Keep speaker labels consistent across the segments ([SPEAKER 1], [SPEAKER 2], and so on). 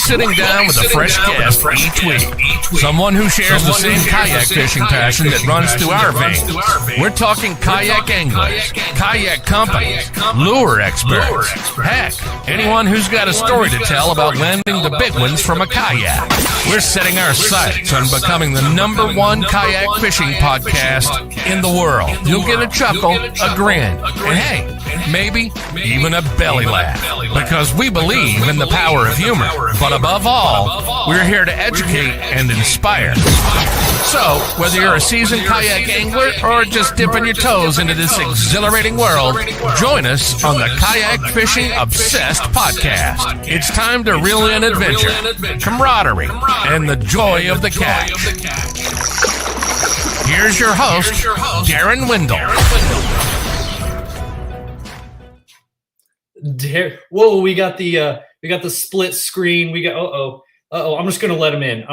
[SPEAKER 1] sitting down with a fresh guest each week. Someone who shares the same kayak fishing passion that runs through our veins. We're talking kayak anglers, kayak companies, lure experts. Heck, anyone who's got a story to tell about landing the big ones from a kayak. We're setting our sights on becoming the #1 kayak fishing podcast in the world. You'll get a chuckle, a grin, and hey, maybe even a belly laugh. Because we believe in the power of humor. But above all, we're here to educate and inspire. So, whether you're a seasoned kayak angler or just dipping your toes into this exhilarating world, join us on the Kayak Fishing Obsessed podcast. It's time to reel in adventure, camaraderie, and the joy of the catch. Here's your host, Darren Wendell.
[SPEAKER 2] Whoa, we got the split screen. We got I'm just gonna let him in.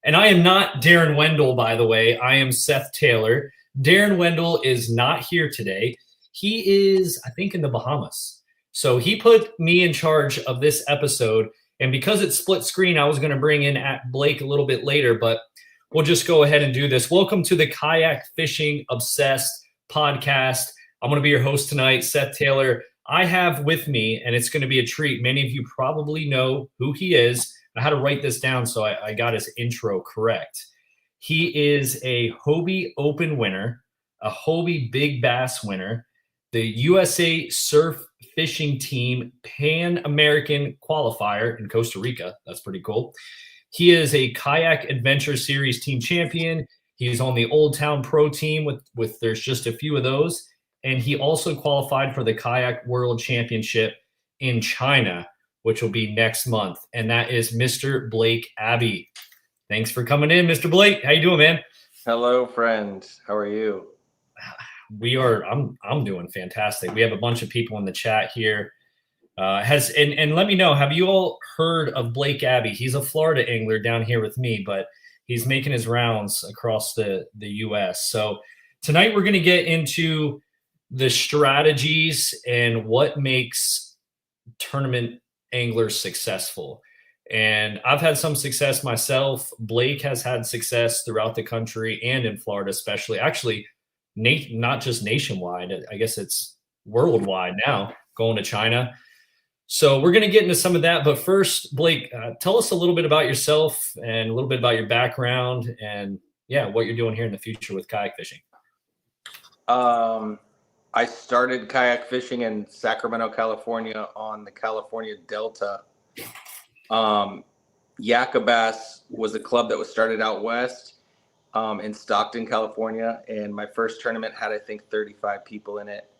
[SPEAKER 2] And I am not Darren Wendell, by the way. I am Seth Taylor. Darren Wendell is not here today. He is, I think, in the Bahamas. So he put me in charge of this episode. And because it's split screen, I was going to bring in Blake a little bit later, but we'll just go ahead and do this. Welcome to the Kayak Fishing Obsessed podcast. I'm going to be your host tonight, Seth Taylor. I have with me, and it's going to be a treat. Many of you probably know who he is. I had to write this down, so I got his intro correct. He is a Hobie Open winner, a Hobie Big Bass winner, the USA Surf Fishing Team Pan-American qualifier in Costa Rica. That's pretty cool. He is a Kayak Adventure Series team champion. He's on the Old Town Pro team with there's just a few of those. And he also qualified for the Kayak World Championship in China, which will be next month. And that is Mr. Blake Abbey. Thanks for coming in, Mr. Blake. How you doing, man?
[SPEAKER 3] Hello, friend. How are you?
[SPEAKER 2] I'm doing fantastic. We have a bunch of people in the chat here. And let me know, have you all heard of Blake Abbey? He's a Florida angler down here with me, but he's making his rounds across the U.S. So tonight we're going to get into the strategies and what makes tournament anglers successful. And I've had some success myself. Blake has had success throughout the country and in Florida, especially. Actually, not just nationwide. I guess it's worldwide now, going to China. So we're going to get into some of that. But first, Blake, tell us a little bit about yourself and a little bit about your background and, what you're doing here in the future with kayak fishing.
[SPEAKER 3] I started kayak fishing in Sacramento, California on the California Delta. Yakabas was a club that was started out west in Stockton, California. And my first tournament had, I think, 35 people in it.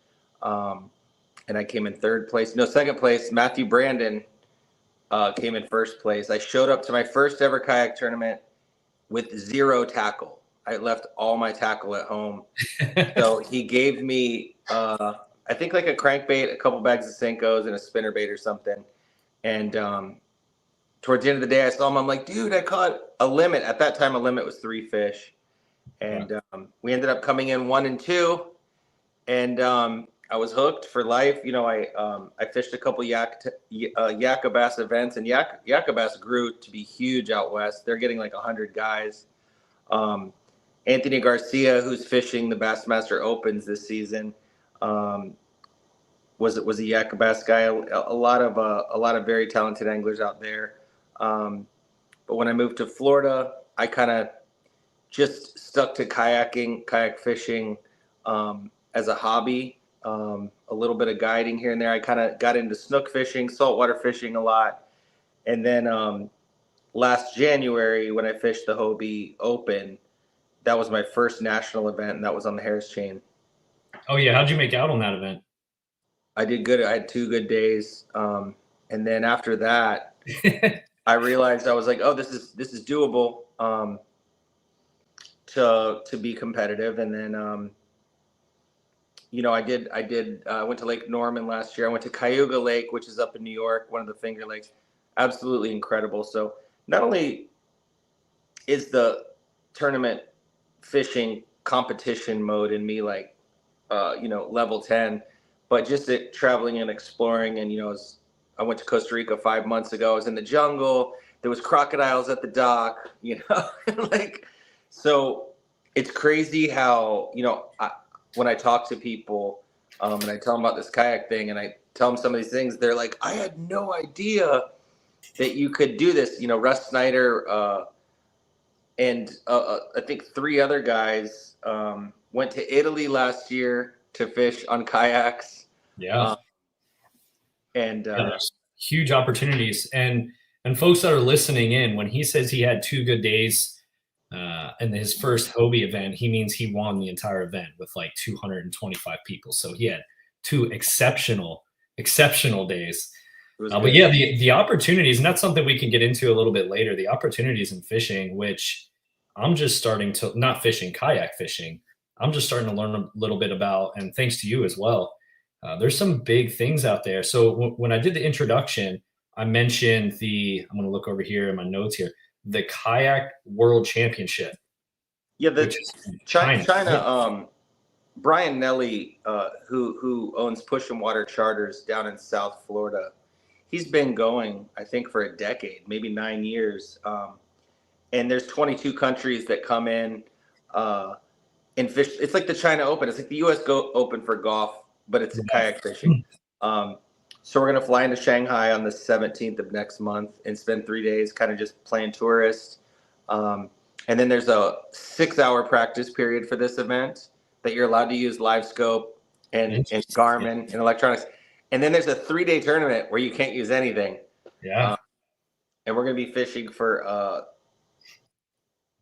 [SPEAKER 3] And I came in second place. Matthew Brandon came in first place. I showed up to my first ever kayak tournament with 0 tackle. I left all my tackle at home. So he gave me, I think like a crankbait, a couple bags of Senkos, and a spinnerbait or something. And towards the end of the day, I saw him. I'm like, dude, I caught a limit. At that time, a limit was 3 fish. And we ended up coming in 1 and 2. And I was hooked for life. You know, I fished a couple Yakabas events, and Yakabas grew to be huge out west. They're getting like 100 guys. Anthony Garcia, who's fishing the Bassmaster Opens this season, was a Yakabas guy. A lot of very talented anglers out there. But when I moved to Florida, I kind of just stuck to kayak fishing as a hobby. A little bit of guiding here and there. I kind of got into snook fishing, saltwater fishing a lot, and then last January when I fished the Hobie Open. That was my first national event, and that was on the Harris Chain.
[SPEAKER 2] Oh, yeah. How'd you make out on that event? I
[SPEAKER 3] did good. I had 2 good days. And then after that, I realized I was like, oh, this is doable to be competitive. And then, I went to Lake Norman last year. I went to Cayuga Lake, which is up in New York, one of the Finger Lakes. Absolutely incredible. So not only is the tournament fishing competition mode in me level 10, but just traveling and exploring and I went to Costa Rica 5 months ago. I was in the jungle. There was crocodiles at the dock, like, so it's crazy how, when I talk to people, and I tell them about this kayak thing and I tell them some of these things, they're like, I had no idea that you could do this. Russ Snyder, and I think 3 other guys went to Italy last year to fish on kayaks.
[SPEAKER 2] Yeah.
[SPEAKER 3] And
[SPEAKER 2] there's huge opportunities. And folks that are listening in, when he says he had 2 good days in his first Hobie event, he means he won the entire event with like 225 people. So he had 2 exceptional days. But yeah, the opportunities, and that's something we can get into a little bit later, the opportunities in fishing, which I'm just starting to, not fishing, kayak fishing, I'm just starting to learn a little bit about, and thanks to you as well. There's some big things out there. So when I did the introduction, I mentioned I'm going to look over here in my notes here, the Kayak World Championship.
[SPEAKER 3] Yeah, China. Brian Nelly, who owns Push and Water Charters down in South Florida, he's been going, I think, for a decade, maybe 9 years. And there's 22 countries that come in and fish. It's like the China Open. It's like the U.S. Open for golf, but it's kayak fishing. So we're going to fly into Shanghai on the 17th of next month and spend 3 days kind of just playing tourist. And then there's a 6-hour practice period for this event that you're allowed to use live scope and Garmin and electronics. And then there's a 3-day tournament where you can't use anything.
[SPEAKER 2] Yeah.
[SPEAKER 3] And we're going to be fishing for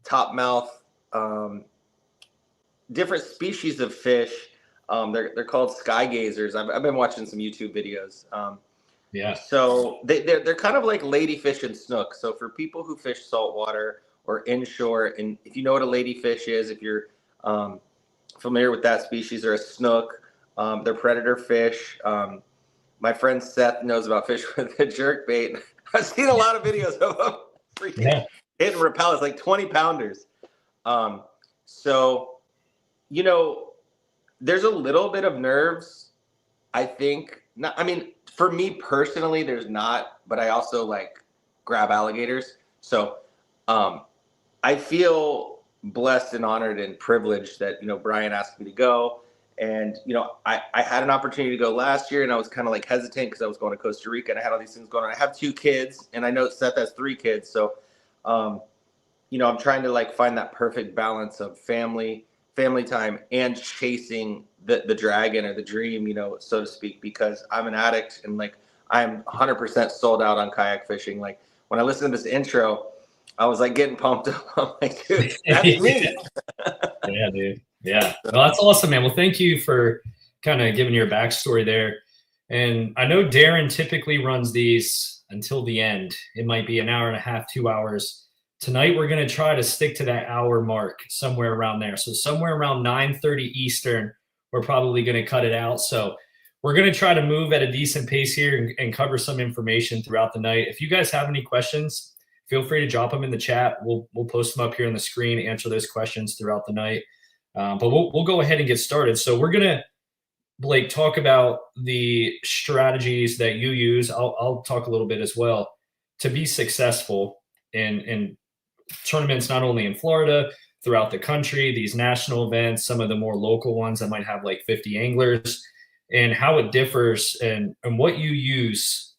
[SPEAKER 3] topmouth, different species of fish. They're called sky gazers. I've been watching some YouTube videos. So they're kind of like ladyfish and snook. So for people who fish saltwater or inshore, and if you know what a ladyfish is, if you're familiar with that species, or a snook, they're predator fish. My friend Seth knows about fish with a jerk bait. I've seen a lot of videos of them freaking hitting repellents, like 20 pounders. So, there's a little bit of nerves, I think. For me personally, there's not, but I also like grab alligators. So I feel blessed and honored and privileged that, Brian asked me to go. And, I had an opportunity to go last year, and I was kind of like hesitant because I was going to Costa Rica and I had all these things going on. I have 2 kids, and I know Seth has 3 kids. So, I'm trying to like find that perfect balance of family time and chasing the dragon or the dream, so to speak, because I'm an addict and like I'm 100% sold out on kayak fishing. Like when I listened to this intro, I was like getting pumped up. I'm like, dude, that's me.
[SPEAKER 2] Yeah, dude. Yeah. Well, that's awesome, man. Well, thank you for kind of giving your backstory there. And I know Darren typically runs these until the end. It might be an hour and a half, 2 hours. Tonight, we're going to try to stick to that hour mark, somewhere around there. So somewhere around 9:30 Eastern, we're probably going to cut it out. So we're going to try to move at a decent pace here and cover some information throughout the night. If you guys have any questions, feel free to drop them in the chat. We'll post them up here on the screen, answer those questions throughout the night. But we'll go ahead and get started. So we're going to, Blake, talk about the strategies that you use. I'll talk a little bit as well to be successful in tournaments, not only in Florida, throughout the country, these national events, some of the more local ones that might have like 50 anglers, and how it differs and what you use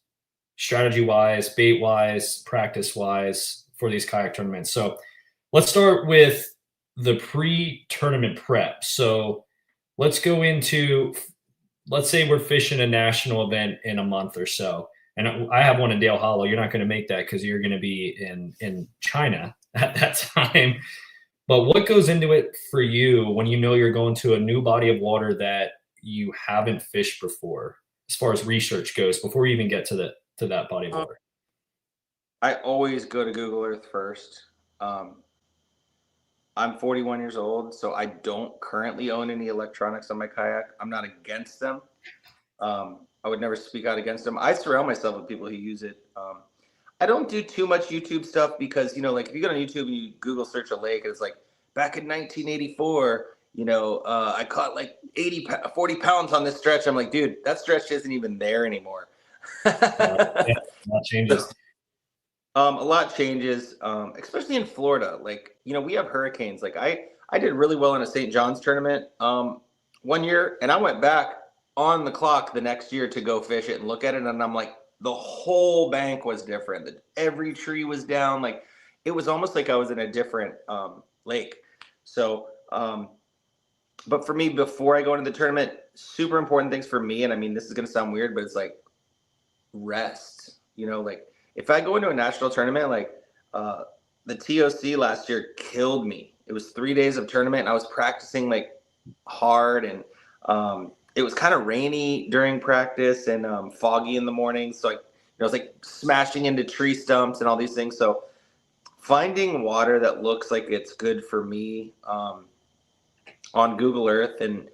[SPEAKER 2] strategy-wise, bait-wise, practice-wise for these kayak tournaments. So let's start with the pre-tournament prep. So let's go into, let's say we're fishing a national event in a month or so. And I have one in Dale Hollow. You're not going to make that because you're going to be in China at that time. But what goes into it for you when you know you're going to a new body of water that you haven't fished before, as far as research goes, before you even get to that body of water?
[SPEAKER 3] I always go to Google Earth first. I'm 41 years old, so I don't currently own any electronics on my kayak. I'm not against them. I would never speak out against them. I surround myself with people who use it. I don't do too much YouTube stuff because, like if you go on YouTube and you Google search a lake and it's like back in 1984, I caught like 40 pounds on this stretch. I'm like, dude, that stretch isn't even there anymore.
[SPEAKER 2] Yeah, a lot changes.
[SPEAKER 3] A lot changes, especially in Florida. Like, we have hurricanes. Like I did really well in a St. John's tournament one year, and I went back on the clock the next year to go fish it and look at it, and I'm like, the whole bank was different. Every tree was down. Like, it was almost like I was in a different lake. So, but for me, before I go into the tournament, super important things for me, and I mean, this is going to sound weird, but it's like rest. Like, if I go into a national tournament, like the TOC last year killed me. It was 3 days of tournament, and I was practicing like hard, and it was kind of rainy during practice and foggy in the morning. So I was like smashing into tree stumps and all these things. So finding water that looks like it's good for me on Google Earth and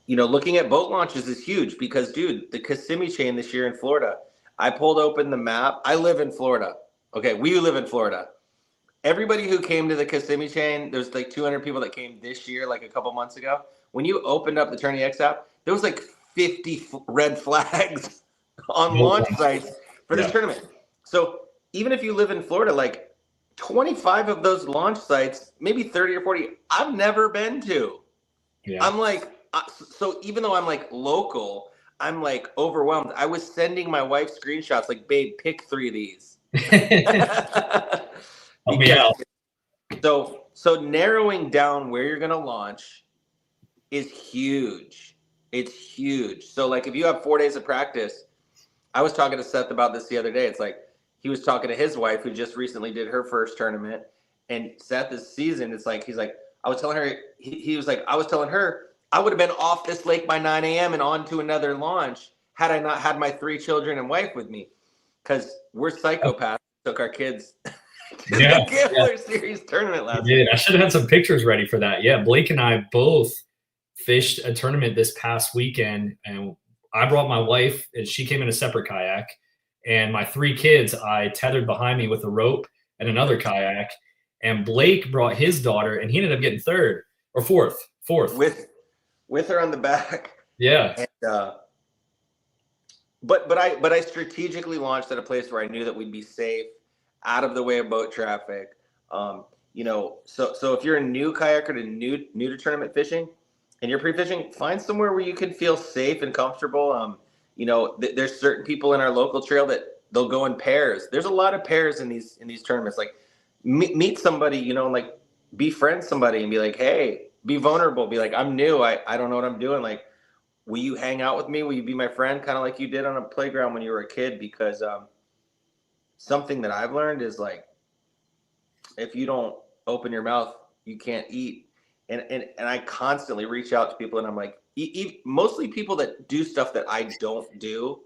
[SPEAKER 3] looking at boat launches is huge because, dude, the Kissimmee chain this year in Florida, I pulled open the map. I live in Florida. Okay, we live in Florida. Everybody who came to the Kissimmee chain, there's like 200 people that came this year, like a couple months ago. When you opened up the Tourney X app, there was like 50 red flags on launch sites for this tournament. So even if you live in Florida, like 25 of those launch sites, maybe 30 or 40, I've never been to. Yeah. I'm like, so even though I'm like local, I'm like overwhelmed. I was sending my wife screenshots like, babe, pick 3 of these. So narrowing down where you're going to launch is huge. It's huge. So like if you have 4 days of practice, I was talking to Seth about this the other day. It's like he was talking to his wife who just recently did her first tournament, and Seth this season, it's like, he's like, I was telling her, he was like, I was telling her I would have been off this lake by 9 a.m. and on to another launch had I not had my 3 children and wife with me, because we're psychopaths. Took our kids to the Gambler Series tournament last week.
[SPEAKER 2] I should have had some pictures ready for that. Yeah, Blake and I both fished a tournament this past weekend, and I brought my wife, and she came in a separate kayak, and my 3 kids I tethered behind me with a rope and another kayak, and Blake brought his daughter, and he ended up getting third or fourth
[SPEAKER 3] with her on the back.
[SPEAKER 2] Yeah.
[SPEAKER 3] And, but I strategically launched at a place where I knew that we'd be safe, out of the way of boat traffic. So if you're a new kayaker to new to tournament fishing and you're pre-fishing, find somewhere where you can feel safe and comfortable. There's certain people in our local trail that they'll go in pairs. There's a lot of pairs in these tournaments. Like meet somebody, like befriend somebody and be like, hey, be vulnerable. Be like, I'm new. I don't know what I'm doing. Like, will you hang out with me? Will you be my friend? Kind of like you did on a playground when you were a kid. Because something that I've learned is like, if you don't open your mouth, you can't eat. And I constantly reach out to people, and I'm like, mostly people that do stuff that I don't do,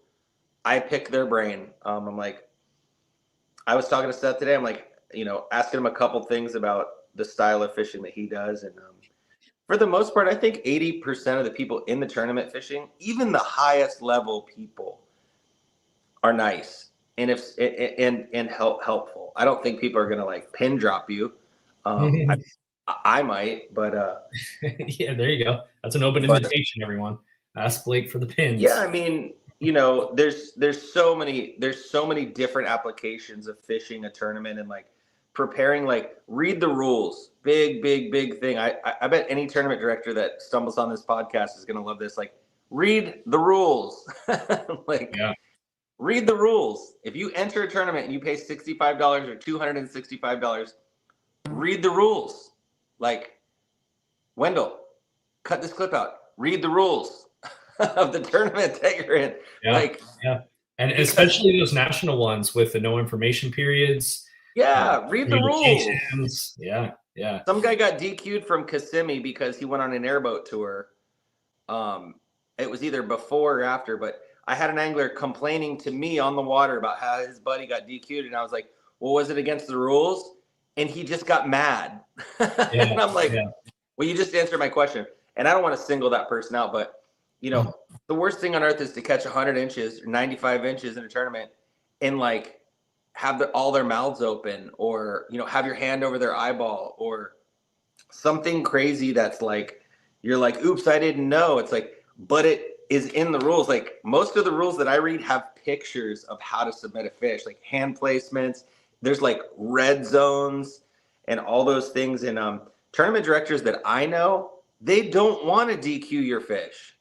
[SPEAKER 3] I pick their brain. I'm like, I was talking to Seth today. I'm like, asking him a couple things about the style of fishing that he does. And for the most part, I think 80% of the people in the tournament fishing, even the highest level people, are nice and helpful. I don't think people are gonna like pin drop you. I might, but
[SPEAKER 2] yeah, there you go. That's an open invitation, everyone. Ask Blake for the pins.
[SPEAKER 3] Yeah, I mean, there's so many different applications of fishing a tournament and like preparing. Like, read the rules. Big thing. I bet any tournament director that stumbles on this podcast is gonna love this. Like, read the rules. Read the rules. If you enter a tournament and you pay $65 or $265, read the rules. Like, Wendell, cut this clip out. Read the rules of the tournament that you're in.
[SPEAKER 2] And especially those national ones with the no information periods.
[SPEAKER 3] Yeah, read the rules.
[SPEAKER 2] Yeah.
[SPEAKER 3] Some guy got DQ'd from Kissimmee because he went on an airboat tour. It was either before or after, but I had an angler complaining to me on the water about how his buddy got DQ'd, and I was like, well, was it against the rules? And he just got mad. And I'm like, well, you just answered my question. And I don't want to single that person out, but the worst thing on earth is to catch 100 inches or 95 inches in a tournament and like have all their mouths open, or have your hand over their eyeball, or something crazy that's like, you're like, oops, I didn't know. It's like, but is in the rules. Like most of the rules that I read have pictures of how to submit a fish, like hand placements. There's like red zones and all those things. And tournament directors that I know, they don't want to DQ your fish.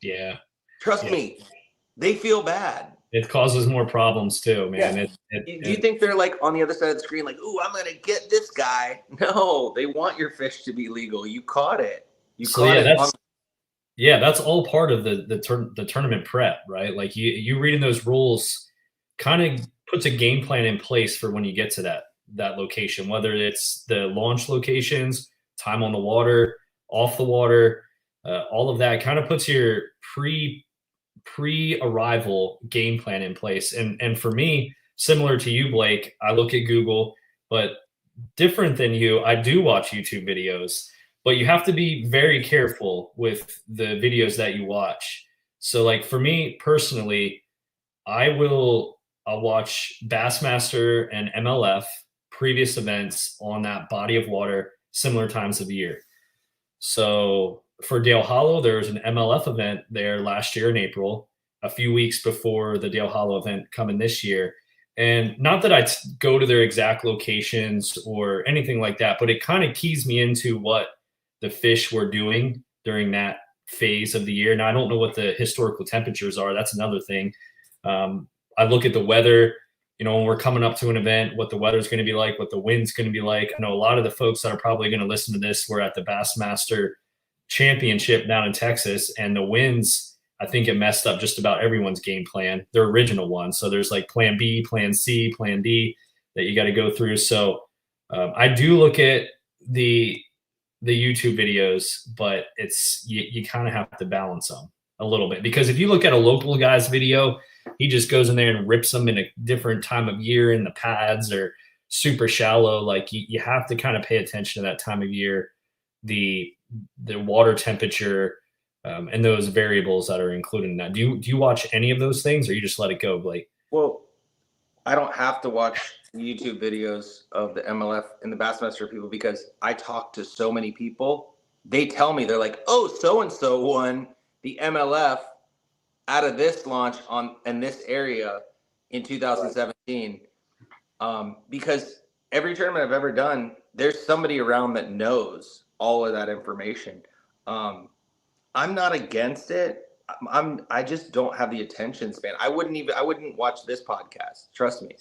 [SPEAKER 2] Yeah.
[SPEAKER 3] Trust me, they feel bad.
[SPEAKER 2] It causes more problems too, man.
[SPEAKER 3] Yeah. Do you think they're like on the other side of the screen, like, "Ooh, I'm gonna get this guy"? No, they want your fish to be legal. You caught it. You caught it.
[SPEAKER 2] That's all part of the tournament prep, right? Like you reading those rules kind of puts a game plan in place for when you get to that location, whether it's the launch locations, time on the water, off the water, all of that kind of puts your pre-arrival game plan in place. And for me, similar to you, Blake, I look at Google, but different than you, I do watch YouTube videos, but you have to be very careful with the videos that you watch. So like for me personally, I'll watch Bassmaster and MLF previous events on that body of water, similar times of year. So for Dale Hollow, there was an MLF event there last year in April, a few weeks before the Dale Hollow event coming this year. And not that I go to their exact locations or anything like that, but it kind of keys me into what the fish were doing during that phase of the year. Now, I don't know what the historical temperatures are. That's another thing. I look at the weather, when we're coming up to an event, what the weather's going to be like, what the wind's going to be like. I know a lot of the folks that are probably going to listen to this were at the Bassmaster Championship down in Texas, and the winds, I think it messed up just about everyone's game plan, their original one. So there's like plan B, plan C, plan D that you got to go through. So I do look at the YouTube videos, but you kind of have to balance them a little bit, because if you look at a local guy's video, he just goes in there and rips them in a different time of year in the pads or super shallow. Like you have to kind of pay attention to that time of year, the water temperature, and those variables that are included in that. Do you watch any of those things, or you just let it go, Blake?
[SPEAKER 3] Well, I don't have to watch YouTube videos of the MLF and the Bassmaster people, because I talk to so many people. They tell me, they're like, "Oh, so-and-so won the MLF out of this launch in this area in 2017. Because every tournament I've ever done, there's somebody around that knows all of that information. I'm not against it. I just don't have the attention span. I wouldn't watch this podcast. Trust me.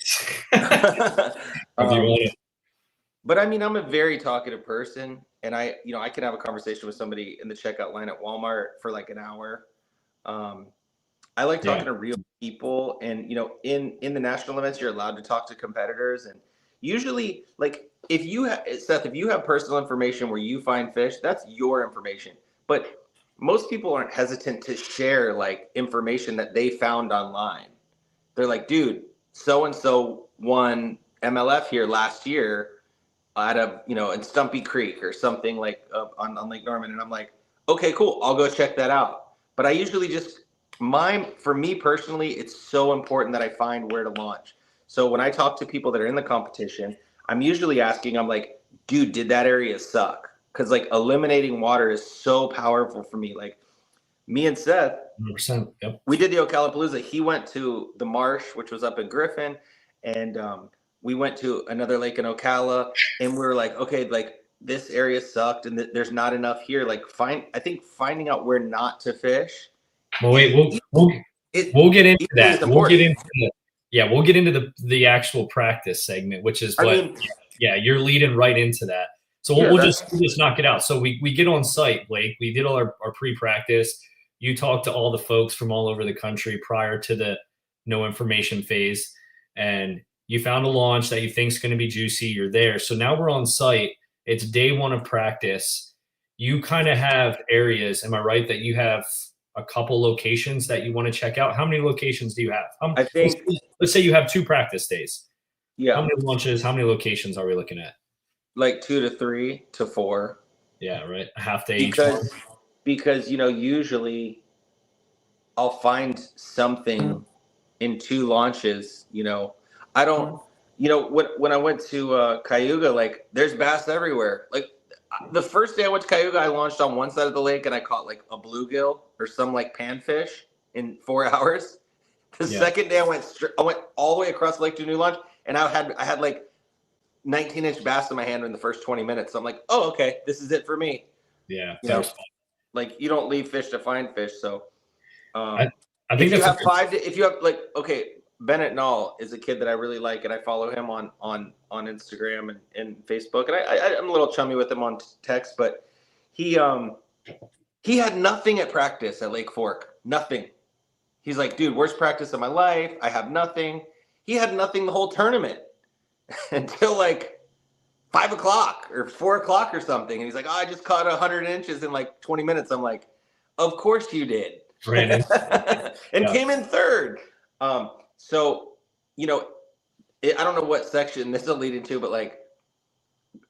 [SPEAKER 3] But I mean, I'm a very talkative person, and I can have a conversation with somebody in the checkout line at Walmart for like an hour. I like talking to real people, and in the national events, you're allowed to talk to competitors, and usually, like Seth, if you have personal information where you find fish, that's your information. But most people aren't hesitant to share like information that they found online. They're like, "Dude, so and so won MLF here last year out of in Stumpy Creek or something like on Lake Norman," and I'm like, "Okay, cool, I'll go check that out." But I usually just for me personally, it's so important that I find where to launch. So when I talk to people that are in the competition, I'm usually asking, I'm like, "Dude, did that area suck?" Because like eliminating water is so powerful for me. Like me and Seth,
[SPEAKER 2] 100%, yep.
[SPEAKER 3] We did the Ocala-Palooza. He went to the Marsh, which was up in Griffin, and we went to another lake in Ocala, and we were like, okay, like this area sucked, and there's not enough here. Like I think finding out where not to fish.
[SPEAKER 2] Well, wait, we'll get into that. We'll get into the actual practice segment, which is you're leading right into that. So we'll just knock it out. So we get on site, Blake. We did all our pre-practice. You talked to all the folks from all over the country prior to the no information phase, and you found a launch that you think is going to be juicy. You're there. So now we're on site. It's day one of practice. You kind of have areas, am I right, that you have a couple locations that you want to check out? How many locations do you have?
[SPEAKER 3] I think
[SPEAKER 2] let's say you have 2 practice days.
[SPEAKER 3] Yeah.
[SPEAKER 2] How many launches, how many locations are we looking at?
[SPEAKER 3] Like 2 to 3 to 4.
[SPEAKER 2] Yeah, right. A half day
[SPEAKER 3] because usually I'll find something in 2 launches. I don't when I went to Cayuga, like there's bass everywhere. Like The first day I went to Kayak, I launched on one side of the lake and I caught like a bluegill or some like panfish in 4 hours. The second day I went all the way across the lake to a new launch, and I had like 19-inch bass in my hand in the first 20 minutes. So I'm like, oh, okay, this is it for me.
[SPEAKER 2] Yeah,
[SPEAKER 3] you know, like you don't leave fish to find fish. So
[SPEAKER 2] I think
[SPEAKER 3] if you have like, okay, Bennett Nall is a kid that I really like, and I follow him on Instagram and Facebook, and I'm a little chummy with him on text, but he had nothing at practice at Lake Fork, nothing. He's like, dude, worst practice of my life. I have nothing. He had nothing the whole tournament until like 5 o'clock or 4 o'clock or something. And he's like, oh, I just caught 100 inches in like 20 minutes. I'm like, of course you did.
[SPEAKER 2] Brandon.
[SPEAKER 3] And came in third. So, you know, I don't know what section this will lead into, but like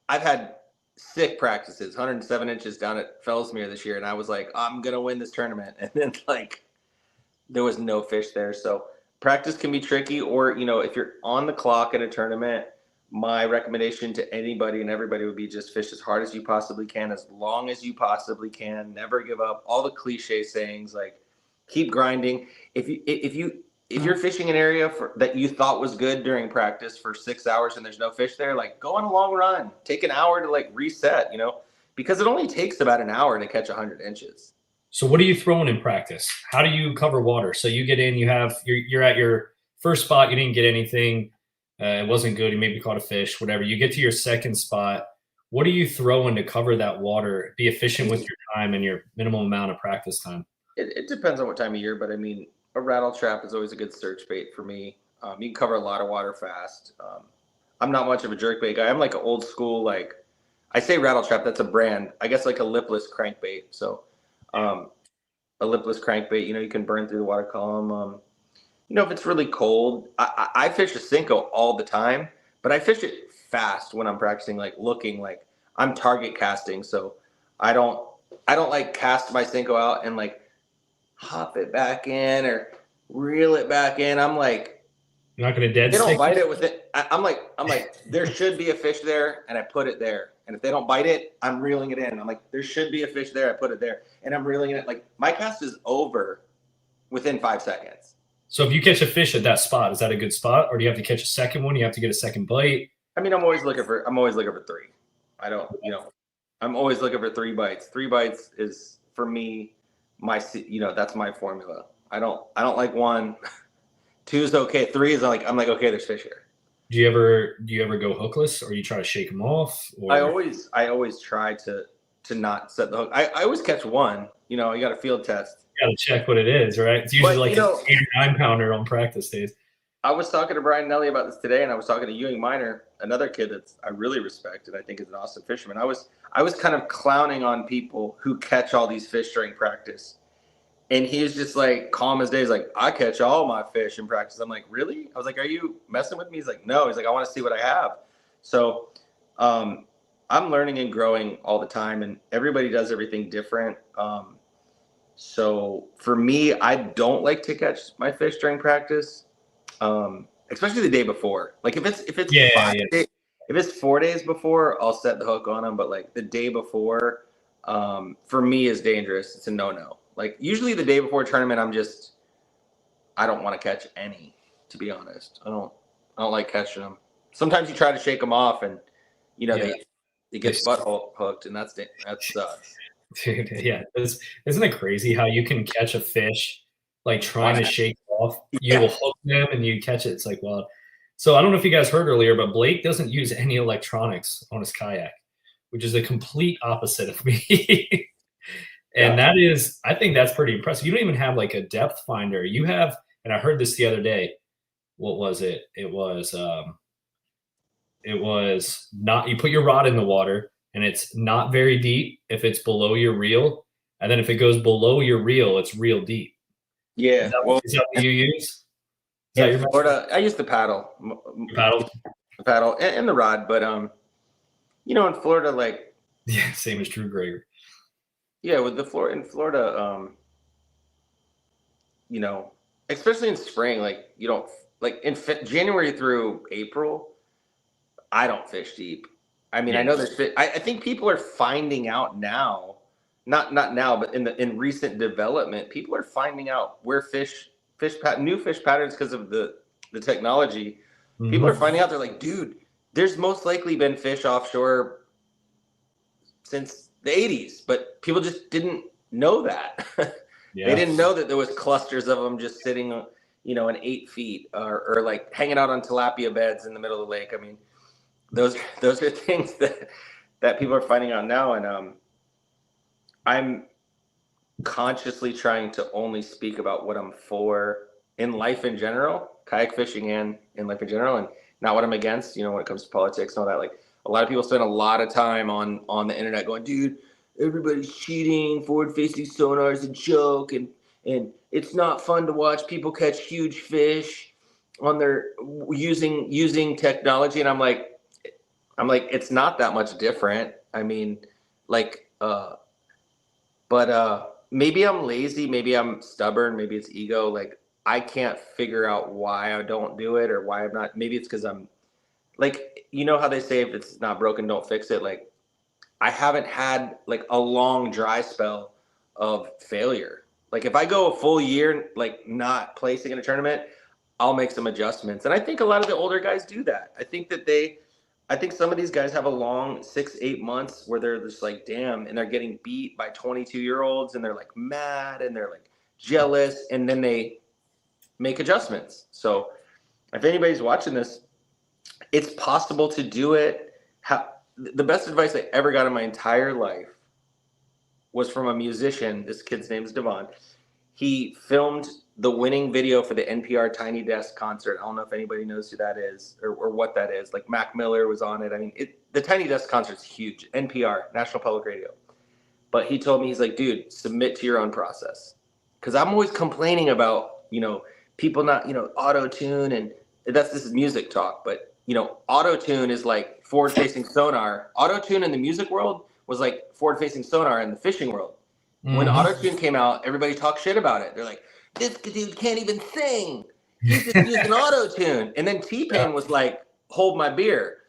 [SPEAKER 3] I've had sick practices, 107 inches down at Fellsmere this year. And I was like, I'm going to win this tournament. And then like, there was no fish there. So practice can be tricky, or, you know, if you're on the clock in a tournament, my recommendation to anybody and everybody would be just fish as hard as you possibly can, as long as you possibly can. Never give up. All the cliche sayings, like keep grinding. If you're fishing an area that you thought was good during practice for 6 hours and there's no fish there, like go on a long run. Take an hour to like reset, you know, because it only takes about an hour to catch 100 inches.
[SPEAKER 2] So what are you throwing in practice? How do you cover water? So you get in, you're at your first spot, you didn't get anything. It wasn't good. You maybe caught a fish, whatever. You get to your second spot. What are you throwing to cover that water? Be efficient with your time and your minimum amount of practice time.
[SPEAKER 3] It depends on what time of year, but I mean, a rattle trap is always a good search bait for me. You can cover a lot of water fast. I'm not much of a jerk bait guy. I'm like an old school, like I say rattle trap, that's a brand. I guess like a lipless crankbait. So a lipless crankbait, you know, you can burn through the water column. You know, if it's really cold, I fish a Cinco all the time, but I fish it fast when I'm practicing, like looking like I'm target casting. So I don't like cast my Cinco out and like hop it back in or reel it back in. I'm like,
[SPEAKER 2] you're not going to dead
[SPEAKER 3] they don't
[SPEAKER 2] stick
[SPEAKER 3] bite it with it. I'm like, there should be a fish there, and I put it there. And if they don't bite it, I'm reeling it in. I'm like, there should be a fish there. I put it there, and I'm reeling it. Like my cast is over within 5 seconds.
[SPEAKER 2] So if you catch a fish at that spot, is that a good spot, or do you have to catch a second one? You have to get a second bite.
[SPEAKER 3] I mean, I'm always looking for 3. I don't, you know, I'm always looking for 3 bites. 3 bites is for me, that's my formula. I don't like 1. 2 is okay. 3 is like, I'm like, okay, there's fish here.
[SPEAKER 2] Do you ever go hookless, or you try to shake them off? Or?
[SPEAKER 3] I always try to not set the hook. I always catch 1. You know, you got a field test.
[SPEAKER 2] You got to check what it is, right? It's usually like an 8 or 9 pounder on practice days.
[SPEAKER 3] I was talking to Brian Nelly about this today, and I was talking to Ewing Miner, another kid that I really respect and I think is an awesome fisherman. I was kind of clowning on people who catch all these fish during practice. And he was just like calm as day. He's like, I catch all my fish in practice. I'm like, really? I was like, are you messing with me? He's like, no. He's like, I want to see what I have. So I'm learning and growing all the time, and everybody does everything different. So for me, I don't like to catch my fish during practice, especially the day before. Like if it's 4 days before, I'll set the hook on them. But like the day before, for me is dangerous. It's a no-no. Like usually the day before a tournament, I don't want to catch any, to be honest. I don't like catching them. Sometimes you try to shake them off, and you know they get butthole hooked, and that sucks.
[SPEAKER 2] Dude, yeah, isn't it crazy how you can catch a fish like trying to shake it off? You will hook them and you catch it. It's like, well, so I don't know if you guys heard earlier, but Blake doesn't use any electronics on his kayak, which is the complete opposite of me. And I think that's pretty impressive. You don't even have like a depth finder. You have, and I heard this the other day. What was it? It was not, you put your rod in the water and it's not very deep if it's below your reel. And then if it goes below your reel, it's real deep.
[SPEAKER 3] Yeah.
[SPEAKER 2] Is that what you use?
[SPEAKER 3] Yeah, Florida, I use the paddle. The paddle and the rod. But, you know, in Florida, like.
[SPEAKER 2] Yeah, same as Drew Greger.
[SPEAKER 3] Yeah, with in Florida, you know, especially in spring, like you don't like in January through April, I don't fish deep. I mean, I know there's I think people are finding out now, not now, but in recent development, people are finding out where new fish patterns because of the technology. People are finding out, they're like, dude, there's most likely been fish offshore since the 80s, but people just didn't know that. They didn't know that there was clusters of them just sitting, in 8 feet or like hanging out on tilapia beds in the middle of the lake. I mean, those are things that people are finding out now. And I'm consciously trying to only speak about what I'm for in life in general, kayak fishing and in life in general, and not what I'm against, when it comes to politics and all that. Like, a lot of people spend a lot of time on the internet going, dude, everybody's cheating, forward-facing sonar is a joke, and it's not fun to watch people catch huge fish on their using technology. And I'm like, it's not that much different. I mean, like, but maybe I'm lazy, maybe I'm stubborn, maybe it's ego. Like, I can't figure out why I don't do it or why I'm not. Maybe it's because I'm like, how they say, if it's not broken, don't fix it. Like, I haven't had like a long dry spell of failure. Like, if I go a full year, like, not placing in a tournament, I'll make some adjustments. And I think a lot of the older guys do that. I think some of these guys have a long 6-8 months where they're just like, damn, and they're getting beat by 22-year-olds and they're like mad and they're like jealous, and then they make adjustments. So if anybody's watching this, it's possible to do it. The best advice I ever got in my entire life was from a musician. This kid's name is Devon. He filmed the winning video for the NPR Tiny Desk concert. I don't know if anybody knows who that is or what that is. Like, Mac Miller was on it. I mean, the Tiny Desk concert's huge. NPR, National Public Radio. But he told me, he's like, dude, submit to your own process. Because I'm always complaining about, people not, auto-tune, and this is music talk, but, auto-tune is like forward-facing sonar. Auto-tune in the music world was like forward-facing sonar in the fishing world. When auto-tune came out, everybody talked shit about it. They're like, this dude can't even sing. He's just using auto-tune. And then T-Pain was like, hold my beer.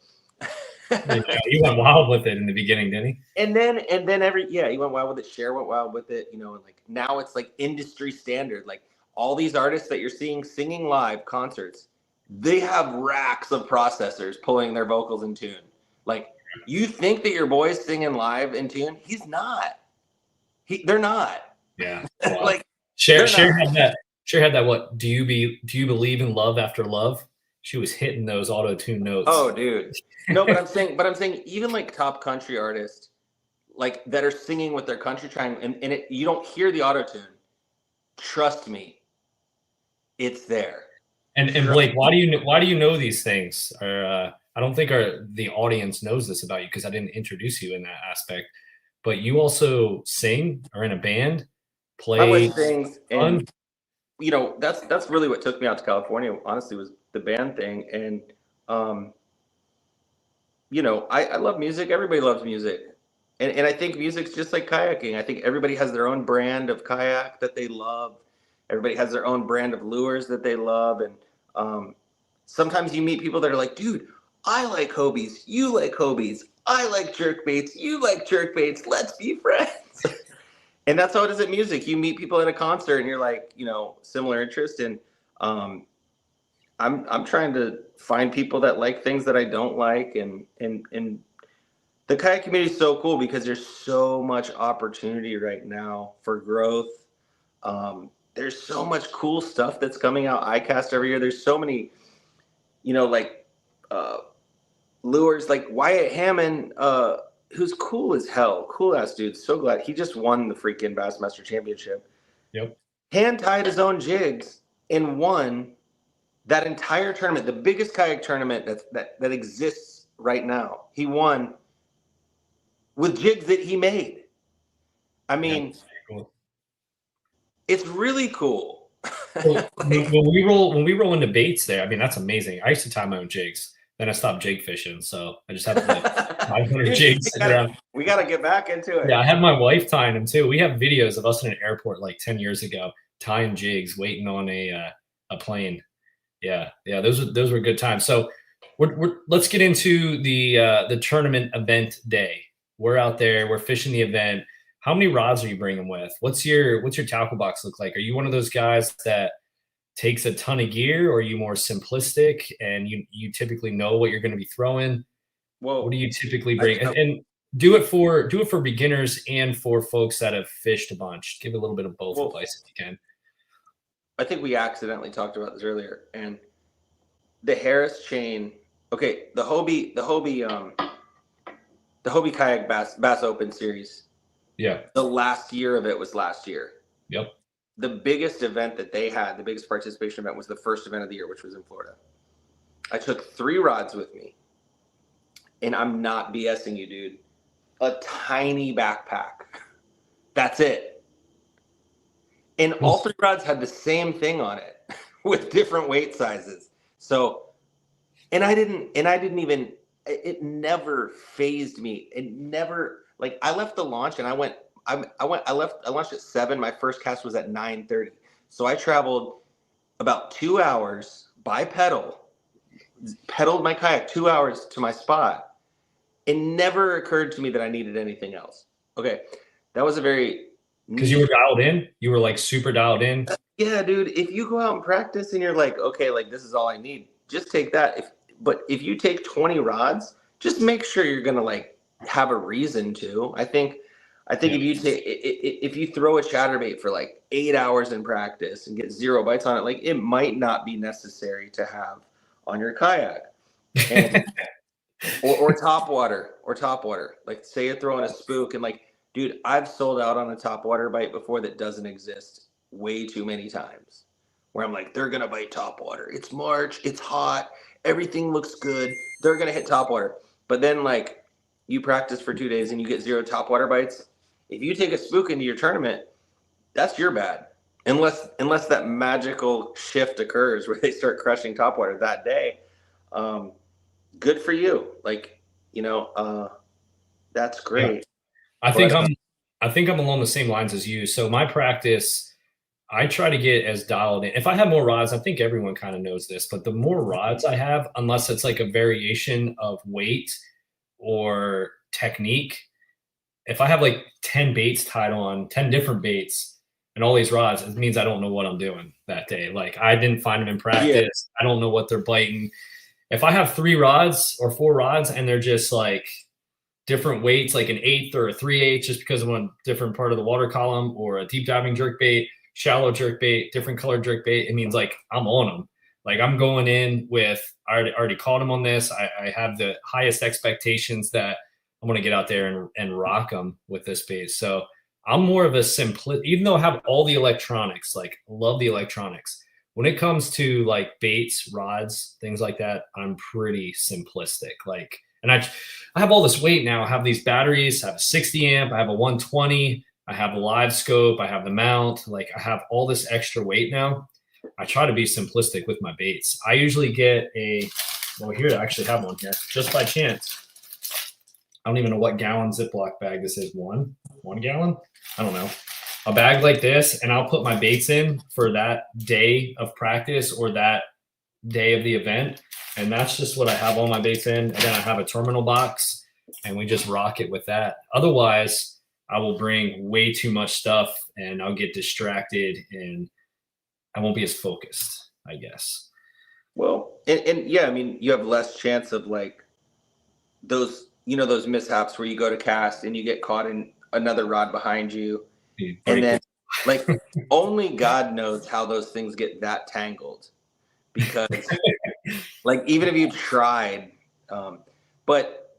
[SPEAKER 2] He went wild with it in the beginning, didn't he?
[SPEAKER 3] And then he went wild with it. Cher went wild with it, and like, now it's like industry standard. Like, all these artists that you're seeing singing live concerts, they have racks of processors pulling their vocals in tune. Like, you think that your boy's singing live in tune? He's not. They're not.
[SPEAKER 2] Yeah.
[SPEAKER 3] Wow. Like,
[SPEAKER 2] Cher had that. Cher had that. What do you believe in love after love? She was hitting those auto-tune notes.
[SPEAKER 3] Oh, dude. No, but I'm saying even like top country artists, like, that are singing with their country trying, and you don't hear the auto-tune. Trust me, it's there.
[SPEAKER 2] And Blake, why do you know these things? I don't think the audience knows this about you, because I didn't introduce you in that aspect. But you also sing, are in a band, play.
[SPEAKER 3] My wife sings, and that's really what took me out to California. Honestly, was the band thing, and I love music. Everybody loves music, and I think music's just like kayaking. I think everybody has their own brand of kayak that they love. Everybody has their own brand of lures that they love, and sometimes you meet people that are like, dude, I like Hobies, you like Hobies, I like jerkbaits, you like jerkbaits, let's be friends. And that's how it is at music. You meet people at a concert and you're like, similar interest. And I'm trying to find people that like things that I don't like. And the kayak community is so cool because there's so much opportunity right now for growth. There's so much cool stuff that's coming out. ICAST every year. There's so many, lures like Wyatt Hammond, who's cool as hell, cool ass dude. So glad he just won the freaking Bassmaster Championship.
[SPEAKER 2] Yep.
[SPEAKER 3] Hand tied his own jigs and won that entire tournament, the biggest kayak tournament that exists right now. He won with jigs that he made. I mean, cool. It's really cool.
[SPEAKER 2] When we roll into baits there, I mean, that's amazing. I used to tie my own jigs. Then I stopped jig fishing, so I just have like 500 jigs sitting around.
[SPEAKER 3] We got to get back into it.
[SPEAKER 2] Yeah, I had my wife tying them too. We have videos of us in an airport like 10 years ago tying jigs, waiting on a plane. Yeah, those were good times. So let's get into the tournament event day. We're out there, we're fishing the event. How many rods are you bringing with? What's your tackle box look like? Are you one of those guys that takes a ton of gear, or are you more simplistic and you typically know what you're going to be throwing?
[SPEAKER 3] Well,
[SPEAKER 2] what do you typically bring? And do it for beginners and for folks that have fished a bunch. Give a little bit of both advice if you can.
[SPEAKER 3] I think we accidentally talked about this earlier, and the Harris chain. Okay, the Hobie Kayak Bass Open Series.
[SPEAKER 2] Yeah.
[SPEAKER 3] The last year of it was last year.
[SPEAKER 2] Yep.
[SPEAKER 3] The biggest event that they had, the biggest participation event, was the first event of the year, which was in Florida. I took 3 rods with me, and I'm not BSing you, dude. A tiny backpack. That's it. And all 3 rods had the same thing on it with different weight sizes. So, and I didn't even, it never phased me. It never, like, I left the launch and I launched at 7. My first cast was at 9:30. So I traveled about 2 hours by pedaled my kayak 2 hours to my spot. It never occurred to me that I needed anything else. Okay. That was a very,
[SPEAKER 2] because you were dialed in. You were like super dialed in.
[SPEAKER 3] Yeah, dude. If you go out and practice and you're like, okay, like this is all I need, just take that. But if you take 20 rods, just make sure you're gonna like have a reason to. I think if you throw a chatterbait for like 8 hours in practice and get 0 bites on it, like it might not be necessary to have on your kayak. And, or top water. Like say you're throwing a spook and like, dude, I've sold out on a top water bite before that doesn't exist way too many times, where I'm like, they're gonna bite top water. It's March, it's hot, everything looks good, they're gonna hit top water. But then like you practice for 2 days and you get 0 top water bites. If you take a spook into your tournament, that's your bad. Unless that magical shift occurs where they start crushing top water that day. Good for you. Like, that's great.
[SPEAKER 2] Yeah. I think I'm along the same lines as you. So my practice, I try to get as dialed in. If I have more rods, I think everyone kind of knows this, but the more rods I have, unless it's like a variation of weight or technique, if I have like 10 baits tied on, 10 different baits and all these rods, it means I don't know what I'm doing that day. Like I didn't find them in practice. Yeah. I don't know what they're biting. If I have 3 rods or 4 rods and they're just like different weights, like an 1/8 or a 3/8, just because I'm on a different part of the water column, or a deep diving jerk bait, shallow jerk bait, different colored jerk bait, it means like I'm on them. Like I'm going in with, I already caught them on this. I have the highest expectations that I'm going to get out there and rock them with this bait. So I'm more of a even though I have all the electronics, like love the electronics. When it comes to like baits, rods, things like that, I'm pretty simplistic. Like, and I have all this weight now. I have these batteries. I have a 60 amp. I have a 120. I have a live scope. I have the mount. Like I have all this extra weight now. I try to be simplistic with my baits. I usually get well, here I actually have one here, just by chance. I don't even know what gallon Ziploc bag this is. One gallon? I don't know. A bag like this, and I'll put my baits in for that day of practice or that day of the event. And that's just what I have all my baits in. And then I have a terminal box and we just rock it with that. Otherwise, I will bring way too much stuff and I'll get distracted and I won't be as focused, I guess.
[SPEAKER 3] Well, and yeah, I mean, you have less chance of like those, those mishaps where you go to cast and you get caught in another rod behind you. And then like only God knows how those things get that tangled, because like even if you tried, but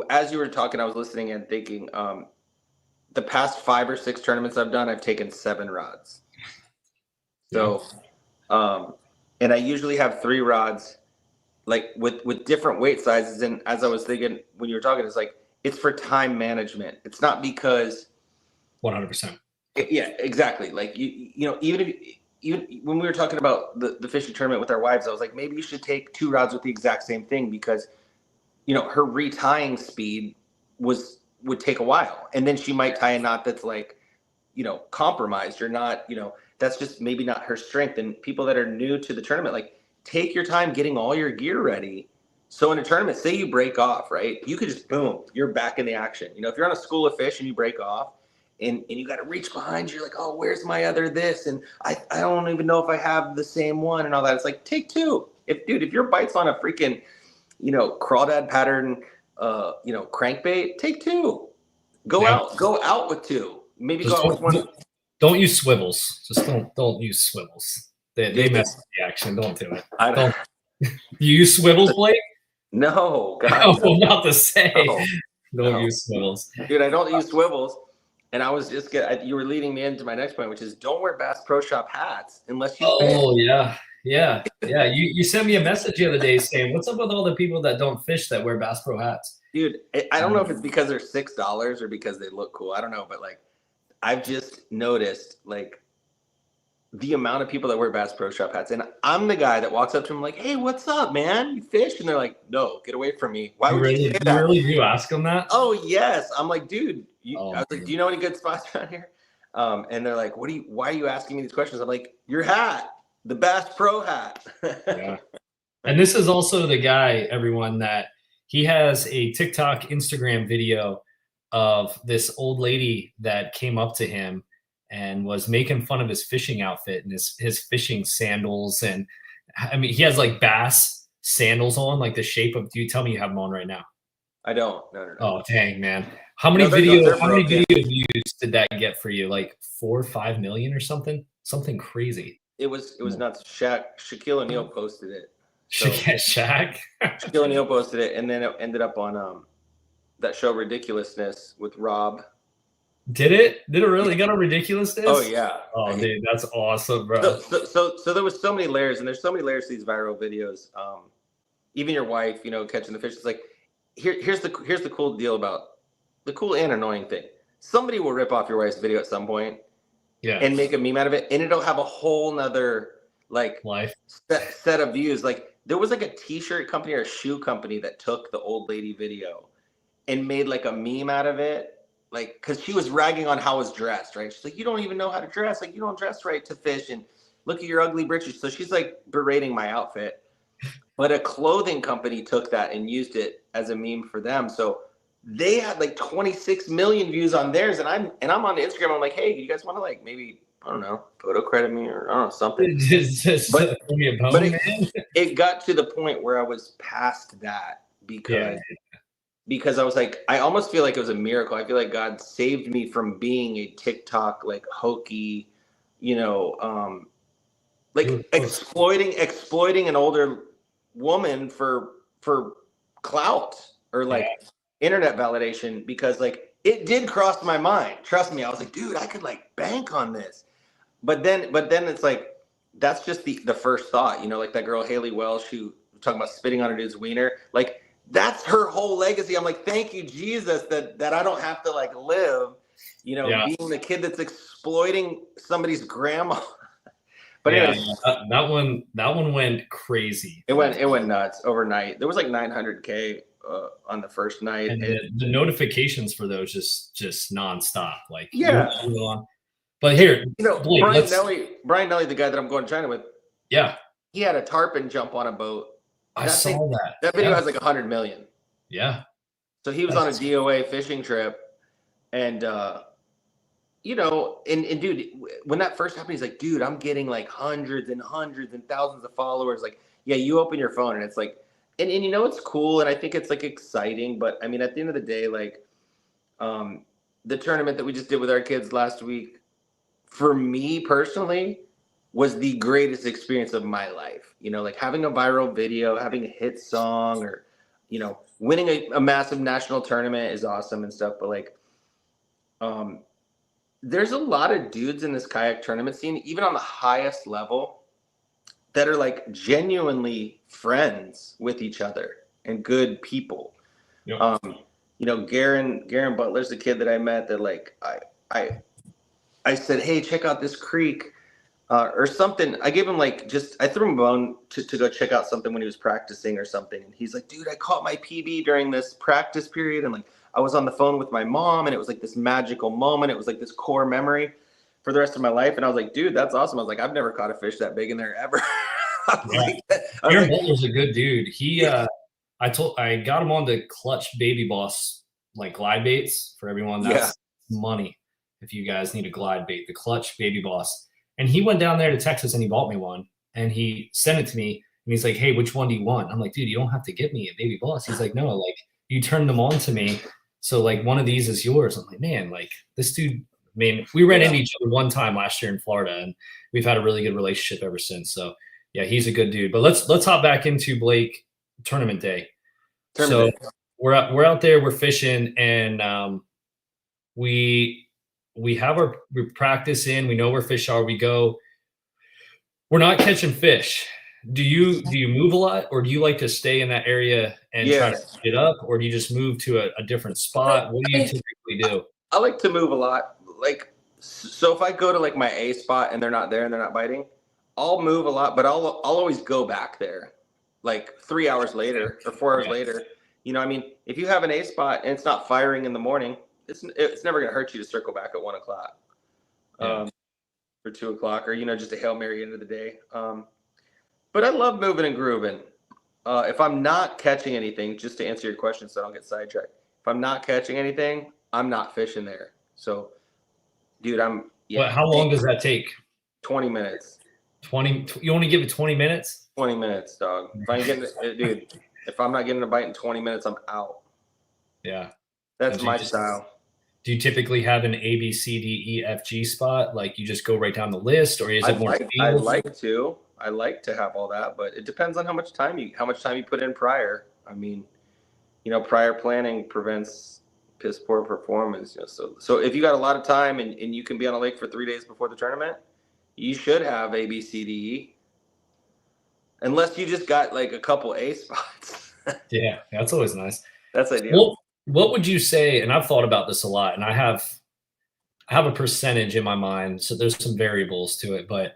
[SPEAKER 3] as you were talking, I was listening and thinking, the past 5 or 6 tournaments I've done, I've taken 7 rods. So, and I usually have 3 rods, like with different weight sizes. And as I was thinking when you were talking, it's like, it's for time management. It's not because
[SPEAKER 2] 100%.
[SPEAKER 3] Yeah, exactly. Like even when we were talking about the fishing tournament with our wives, I was like, maybe you should take 2 rods with the exact same thing, because her retying speed would take a while, and then she might tie a knot that's like compromised or not, that's just maybe not her strength. And people that are new to the tournament, like take your time getting all your gear ready, So in a tournament, say you break off, right? You could just boom, you're back in the action. You know, if you're on a school of fish and you break off and you got to reach behind you, you're like, oh, where's my other this? And I don't even know if I have the same one and all that. It's like, take two. If your bite's on a freaking, you know, crawdad pattern, you know, crankbait, take two. Go out with two. Maybe
[SPEAKER 2] Just
[SPEAKER 3] go out with one.
[SPEAKER 2] Don't use swivels. Just don't use swivels. They mess with the action. Don't do it. Don't. You use swivels, Blake?
[SPEAKER 3] No, God.
[SPEAKER 2] I was about to say.
[SPEAKER 3] No.
[SPEAKER 2] Don't use swivels.
[SPEAKER 3] Dude, I don't use swivels. And I was just you were leading me into my next point, which is don't wear Bass Pro Shop hats unless you fish.
[SPEAKER 2] Oh, yeah. You sent me a message the other day saying, what's up with all the people that don't fish that wear Bass Pro hats?
[SPEAKER 3] Dude, I don't know if it's because they're $6 or because they look cool. I don't know, but like I've just noticed like the amount of people that wear Bass Pro Shop hats, and I'm the guy that walks up to them like, "Hey, what's up, man? You fish?" And they're like, "No, get away from me." Why would you say that?
[SPEAKER 2] You really do ask them that?
[SPEAKER 3] Oh yes, I'm like, dude. I was like, "Do you know any good spots around here?" And they're like, "Why are you asking me these questions?" I'm like, "Your hat, the Bass Pro hat."
[SPEAKER 2] Yeah. And this is also the guy, everyone, that he has a TikTok, Instagram video of this old lady that came up to him and was making fun of his fishing outfit and his fishing sandals. And I mean, he has like bass sandals on, like the shape of, do you tell me you have them on right now?
[SPEAKER 3] I don't. No.
[SPEAKER 2] Oh, dang, man. How many video views did that get for you? Like 4 or 5 million or something? Something crazy.
[SPEAKER 3] It was nuts. Shaquille O'Neal posted it. So,
[SPEAKER 2] Shaq?
[SPEAKER 3] Shaquille O'Neal posted it, and then it ended up on that show Ridiculousness with Rob.
[SPEAKER 2] Did it really get a Ridiculousness?
[SPEAKER 3] Oh yeah.
[SPEAKER 2] Oh dude, that's awesome, bro.
[SPEAKER 3] So there was so many layers, and there's so many layers to these viral videos. Even your wife, you know, catching the fish. It's like here's the cool deal about the cool and annoying thing. Somebody will rip off your wife's video at some point, and make a meme out of it, and it'll have a whole nother like
[SPEAKER 2] life
[SPEAKER 3] set of views. Like there was like a t-shirt company or a shoe company that took the old lady video and made like a meme out of it. Like, because she was ragging on how I was dressed, right? She's like, you don't even know how to dress. Like, you don't dress right to fish. And look at your ugly britches. So she's like berating my outfit. But a clothing company took that and used it as a meme for them. So they had like 26 million views on theirs. And I'm on Instagram. I'm like, hey, you guys want to like maybe, I don't know, photo credit me or I don't know, something. But it got to the point where I was past that because I was like, I almost feel like it was a miracle. I feel like God saved me from being a TikTok, like hokey, you know, like exploiting an older woman for clout or like internet validation, because like it did cross my mind. Trust me. I was like, dude, I could like bank on this. But then it's like, that's just the first thought, you know, like that girl, Haley Welsh, who was talking about spitting on a dude's wiener. Like, that's her whole legacy. I'm like, thank you, Jesus, that I don't have to like live, you know, being the kid that's exploiting somebody's grandma. But
[SPEAKER 2] that one went crazy.
[SPEAKER 3] It went nuts overnight. There was like 900K on the first night.
[SPEAKER 2] And the notifications for those just nonstop. Like But here,
[SPEAKER 3] you know, Blake, Brian Nelly, the guy that I'm going to China with.
[SPEAKER 2] Yeah,
[SPEAKER 3] he had a tarpon jump on a boat.
[SPEAKER 2] I saw that.
[SPEAKER 3] That video has like 100 million.
[SPEAKER 2] Yeah.
[SPEAKER 3] So he was on a DOA fishing trip, and you know, and dude, when that first happened, he's like, dude, I'm getting like hundreds and thousands of followers. Like, yeah, you open your phone and it's like, and you know, it's cool, and I think it's like exciting, but I mean, at the end of the day, like, the tournament that we just did with our kids last week, for me personally, was the greatest experience of my life. You know, like having a viral video, having a hit song, or, you know, winning a massive national tournament is awesome and stuff. But like, there's a lot of dudes in this kayak tournament scene, even on the highest level, that are like genuinely friends with each other and good people. Yep. You know, Garen Butler's the kid that I met that like, I said, hey, check out this creek. Or something. I gave him like I threw him a bone to go check out something when he was practicing or something. And he's like, dude, I caught my PB during this practice period. And like, I was on the phone with my mom and it was like this magical moment. It was like this core memory for the rest of my life. And I was like, dude, that's awesome. I was like, I've never caught a fish that big in there ever.
[SPEAKER 2] Aaron Butler's a good dude. I got him on the Clutch Baby Boss like glide baits for everyone. That's money if you guys need a glide bait, the Clutch Baby Boss. And he went down there to Texas and he bought me one and he sent it to me and he's like, hey, which one do you want? I'm like, dude, you don't have to get me a Baby Boss. He's like, no, like you turned them on to me. So like one of these is yours. I'm like, man, like this dude, I mean, we ran into each other one time last year in Florida and we've had a really good relationship ever since. So yeah, he's a good dude. But let's hop back into Blake tournament day. So we're out there, we're fishing, and we practice in. We know where fish are. We go. We're not catching fish. Do you move a lot, or do you like to stay in that area and try to get up, or do you just move to a different spot? What do you typically do?
[SPEAKER 3] I like to move a lot. Like, so if I go to like my A spot and they're not there and they're not biting, I'll move a lot, but I'll always go back there. Like 3 hours later or 4 hours later, you know, I mean, if you have an A spot and it's not firing in the morning, it's never going to hurt you to circle back at 1 o'clock or 2 o'clock, or, you know, just a Hail Mary end of the day. But I love moving and grooving. If I'm not catching anything, just to answer your question so I don't get sidetracked, if I'm not catching anything, I'm not fishing there. So, dude,
[SPEAKER 2] How long does that take?
[SPEAKER 3] 20 minutes.
[SPEAKER 2] 20? You only give it 20 minutes?
[SPEAKER 3] 20 minutes, dog. If I'm not getting a bite in 20 minutes, I'm out.
[SPEAKER 2] Yeah.
[SPEAKER 3] That's my style.
[SPEAKER 2] Do you typically have an A, B, C, D, E, F, G spot? Like you just go right down the list, or is it more?
[SPEAKER 3] I like to have all that, but it depends on how much time you put in prior. I mean, you know, prior planning prevents piss poor performance. You know, so if you got a lot of time and you can be on a lake for 3 days before the tournament, you should have A, B, C, D, E. Unless you just got like a couple A spots.
[SPEAKER 2] Yeah, that's always nice.
[SPEAKER 3] That's ideal.
[SPEAKER 2] Well, what would you say? And I've thought about this a lot, and I have a percentage in my mind. So there's some variables to it, but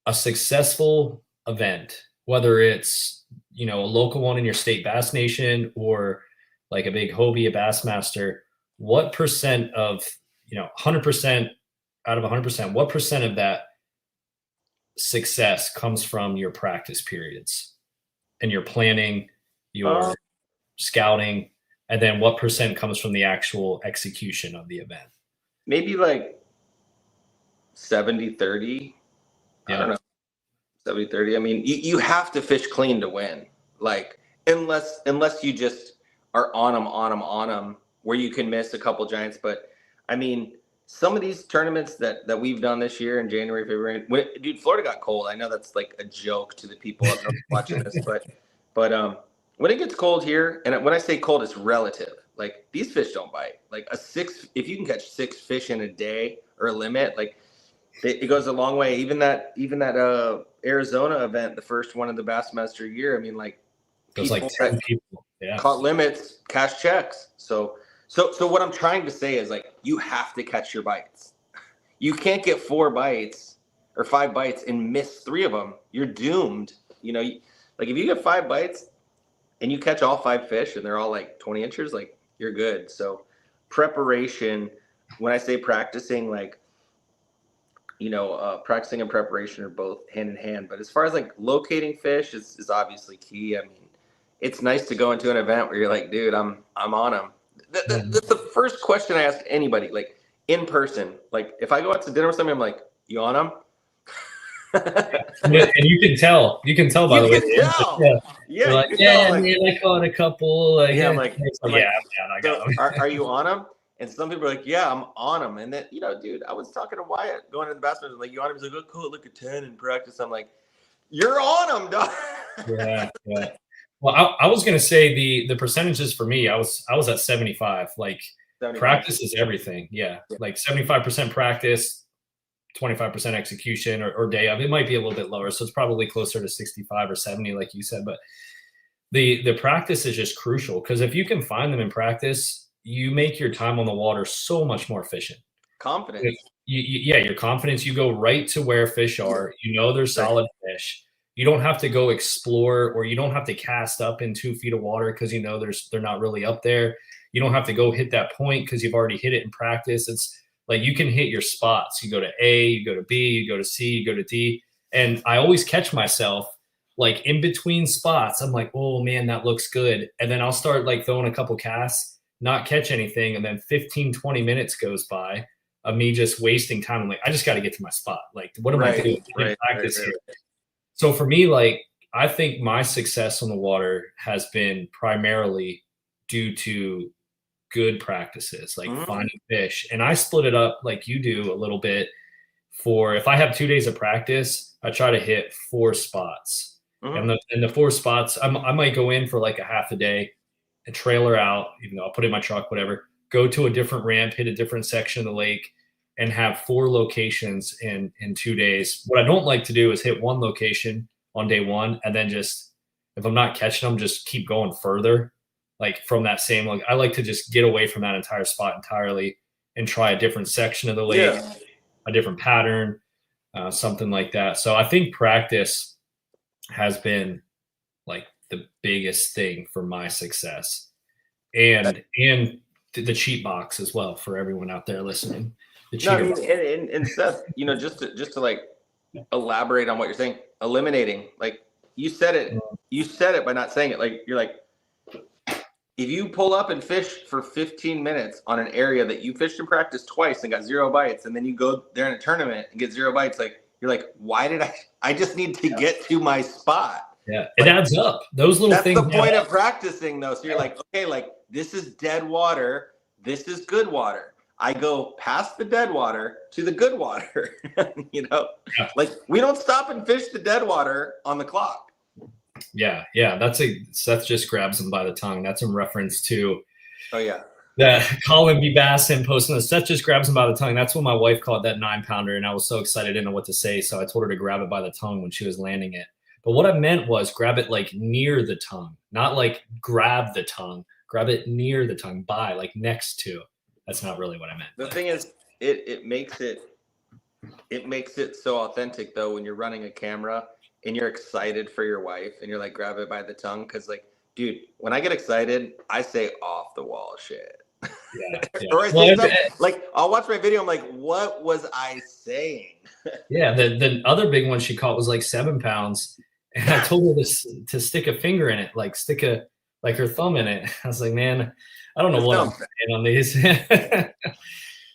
[SPEAKER 2] a successful event, whether it's, you know, a local one in your state Bass Nation or like a big Hobie, a Bassmaster, what percent of, you know, 100% out of 100%, what percent of that success comes from your practice periods and your planning, your scouting, and then what percent comes from the actual execution of the event?
[SPEAKER 3] Maybe like 70-30. I don't know. 70-30. I mean, you have to fish clean to win. Like, unless you just are on them, where you can miss a couple giants. But I mean, some of these tournaments that we've done this year in January, February, dude, Florida got cold. I know that's like a joke to the people up there watching this, but when it gets cold here, and when I say cold, it's relative. Like, these fish don't bite. Like if you can catch 6 fish in a day or a limit, like it goes a long way. Even that Arizona event, the first one of the Bassmaster year, I mean, like,
[SPEAKER 2] there's like 10 people
[SPEAKER 3] caught limits, cash checks. So what I'm trying to say is, like, you have to catch your bites. You can't get 4 bites or 5 bites and miss 3 of them. You're doomed. You know, like if you get 5 bites and you catch all 5 fish and they're all like 20 inches, like, you're good. So preparation, when I say practicing, like, you know, practicing and preparation are both hand in hand. But as far as like locating fish is obviously key. I mean, it's nice to go into an event where you're like, dude, I'm on them. That's the first question I ask anybody, like in person. Like if I go out to dinner with somebody, I'm like, you on them?
[SPEAKER 2] And you can tell by the way.
[SPEAKER 3] Yeah.
[SPEAKER 2] Like, I caught a couple. Like,
[SPEAKER 3] I'm like,
[SPEAKER 2] I got them.
[SPEAKER 3] Are you on them? And some people are like, yeah, I'm on them. And then, you know, dude, I was talking to Wyatt going to the basketball. Like, you on him? He's like, oh, cool, look at 10 in practice. I'm like, you're on them, dog.
[SPEAKER 2] Yeah. Well, I was gonna say the percentages for me, I was at 75. Like 75. Practice is everything. Yeah. Like 75% practice, 25% execution or day of. It might be a little bit lower, so it's probably closer to 65 or 70, like you said. But the practice is just crucial, because if you can find them in practice, you make your time on the water so much more efficient.
[SPEAKER 3] Confidence.
[SPEAKER 2] Your confidence. You go right to where fish are. You know there's solid fish. You don't have to go explore, or you don't have to cast up in 2 feet of water because you know they're not really up there. You don't have to go hit that point because you've already hit it in practice. It's like you can hit your spots. You go to A, you go to B, you go to C, you go to D. And I always catch myself like in between spots, I'm like, oh man, that looks good. And then I'll start like throwing a couple casts, not catch anything. And then 15, 20 minutes goes by of me just wasting time. I'm like, I just got to get to my spot. Like, what am I doing? Practice here. So for me, like, I think my success on the water has been primarily due to good practices, like finding fish. And I split it up like you do a little bit. For if I have 2 days of practice, I try to hit 4 spots. And the 4 spots, I might go in for like a half a day and trailer out, even though I'll put it in my truck, whatever, go to a different ramp, hit a different section of the lake, and have 4 locations in 2 days. What I don't like to do is hit one location on day one, and then just, if I'm not catching them, just keep going further. Like from that same, like I like to just get away from that entire spot entirely and try a different section of the lake, a different pattern, something like that. So I think practice has been like the biggest thing for my success, and the cheat box as well for everyone out there listening.
[SPEAKER 3] And Seth, just to like elaborate on what you're saying, eliminating, like you said it by not saying it. Like you're like, if you pull up and fish for 15 minutes on an area that you fished in practice twice and got 0 bites, and then you go there in a tournament and get 0 bites, like you're like, why did I just need to get to my spot.
[SPEAKER 2] Yeah, it adds up. Those little things.
[SPEAKER 3] That's the point of practicing, though. So you're like, okay, like this is dead water. This is good water. I go past the dead water to the good water. Like we don't stop and fish the dead water on the clock.
[SPEAKER 2] Yeah. Seth just grabs him by the tongue. That's in reference to.
[SPEAKER 3] Oh yeah.
[SPEAKER 2] The Colin B. Basson posting this. Seth just grabs him by the tongue. That's what my wife called that 9-pounder, and I was so excited, I didn't know what to say. So I told her to grab it by the tongue when she was landing it. But what I meant was grab it like near the tongue, not like grab the tongue. Grab it near the tongue, by, like next to. That's not really what I meant.
[SPEAKER 3] The thing is, it makes it so authentic though when you're running a camera and you're excited for your wife and you're like, grab it by the tongue, because like, dude, when I get excited, I say off the wall shit.
[SPEAKER 2] Yeah.
[SPEAKER 3] Or I say something, like I'll watch my video. I'm like, what was I saying?
[SPEAKER 2] Yeah. The other big one she caught was like 7 pounds, and I told her to stick a finger in it, like stick her thumb in it. I was like, man, I don't know what I'm saying on these.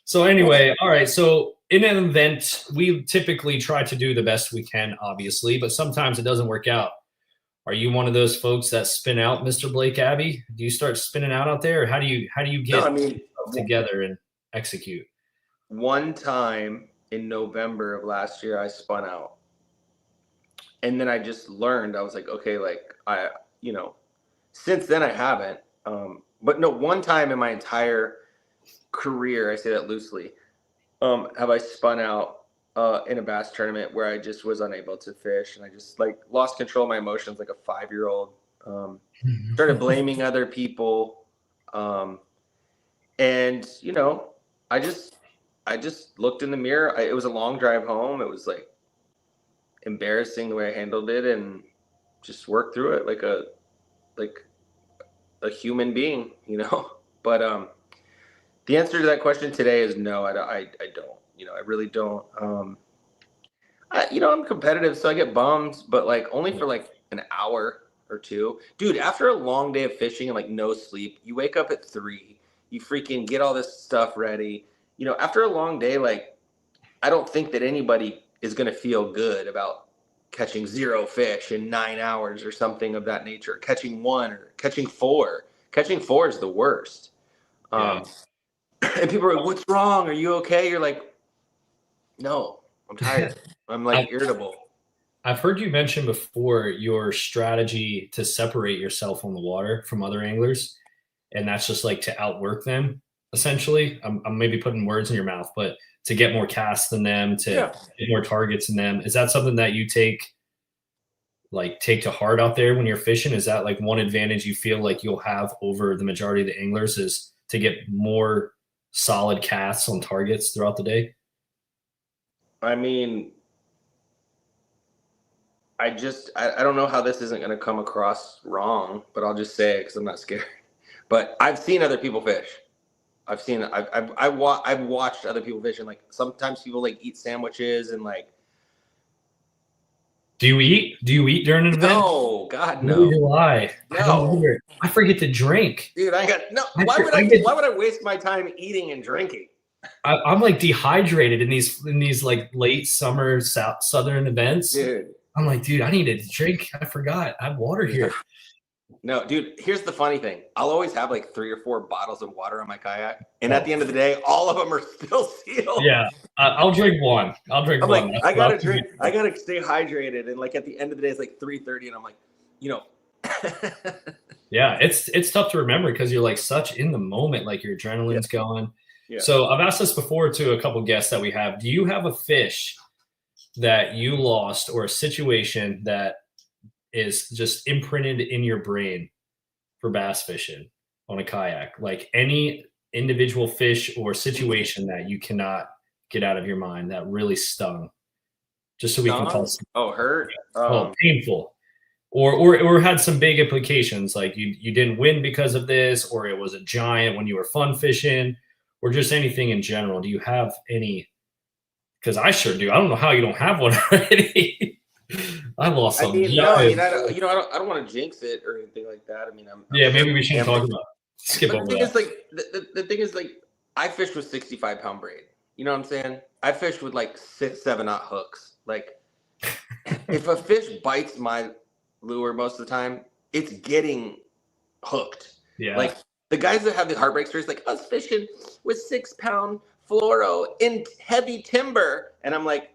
[SPEAKER 2] So anyway, all right. So in an event, we typically try to do the best we can, obviously, but sometimes it doesn't work out. Are you one of those folks that spin out, Mr. Blake Abbey? Do you start spinning out there, or how do you get together and execute?
[SPEAKER 3] One time in November of last year, I spun out, and then I just learned. I was like, okay, like since then I haven't. But no, one time in my entire career, I say that loosely, have I spun out in a bass tournament where I just was unable to fish, and I just like lost control of my emotions like a 5-year-old. Started blaming other people, and I just looked in the mirror. It was a long drive home. It was like embarrassing the way I handled it, and just worked through it like a human being, But the answer to that question today is no. I don't. I really don't. I'm competitive, so I get bummed, but like only for like an hour or two. Dude, after a long day of fishing and like no sleep, you wake up at 3, you freaking get all this stuff ready. After a long day, like I don't think that anybody is going to feel good about catching 0 fish in 9 hours or something of that nature. Catching 1 or catching 4. Catching 4 is the worst. And people are like, what's wrong? Are you okay? You're like, no, I'm tired. I'm like irritable.
[SPEAKER 2] I've heard you mention before your strategy to separate yourself on the water from other anglers, and that's just like to outwork them, essentially. I'm maybe putting words in your mouth, but to get more casts than them, to get more targets than them. Is that something that you take to heart out there when you're fishing? Is that like one advantage you feel like you'll have over the majority of the anglers, is to get more solid casts on targets throughout the day?
[SPEAKER 3] I mean, I don't know how this isn't going to come across wrong, but I'll just say it because I'm not scared. But I've seen other people fish. I've watched other people fish, and like sometimes people like eat sandwiches and like
[SPEAKER 2] Do you eat? Do you eat during an event?
[SPEAKER 3] No, God,
[SPEAKER 2] Neither
[SPEAKER 3] no.
[SPEAKER 2] do I.
[SPEAKER 3] No.
[SPEAKER 2] I don't either. I forget to drink.
[SPEAKER 3] Dude, I got no. Why would I waste my time eating and drinking?
[SPEAKER 2] I'm like dehydrated in these like late summer southern events.
[SPEAKER 3] Dude.
[SPEAKER 2] I'm like, dude, I need a drink. I forgot. I have water here.
[SPEAKER 3] No, dude, here's the funny thing. I'll always have like 3 or 4 bottles of water on my kayak. And at the end of the day, all of them are still sealed.
[SPEAKER 2] Yeah. I'll drink one. I'll drink
[SPEAKER 3] I'm
[SPEAKER 2] one.
[SPEAKER 3] like, I gotta drink. I gotta stay hydrated. And like at the end of the day, it's like 3:30, and I'm like, you know.
[SPEAKER 2] Yeah, it's tough to remember because you're like such in the moment, like your adrenaline's going.
[SPEAKER 3] Yeah.
[SPEAKER 2] So I've asked this before to a couple guests that we have. Do you have a fish that you lost or a situation that is just imprinted in your brain for bass fishing on a kayak? Like any individual fish or situation that you cannot get out of your mind that really stung? Just so we can tell.
[SPEAKER 3] Oh, hurt.
[SPEAKER 2] Painful. Or had some big implications, like you didn't win because of this, or it was a giant when you were fun fishing, or just anything in general. Do you have any? Because I sure do. I don't know how you don't have one already. I lost some.
[SPEAKER 3] I don't want to jinx it or anything like that. I mean,
[SPEAKER 2] maybe we shouldn't talk about it. Skip over
[SPEAKER 3] that.
[SPEAKER 2] The
[SPEAKER 3] thing is, I fished with 65-pound braid. You know what I'm saying? I fished with like 6-7-knot hooks. Like, if a fish bites my lure most of the time, it's getting hooked. Yeah. Like the guys that have the heartbreak stories, like us fishing with 6-pound fluoro in heavy timber, and I'm like,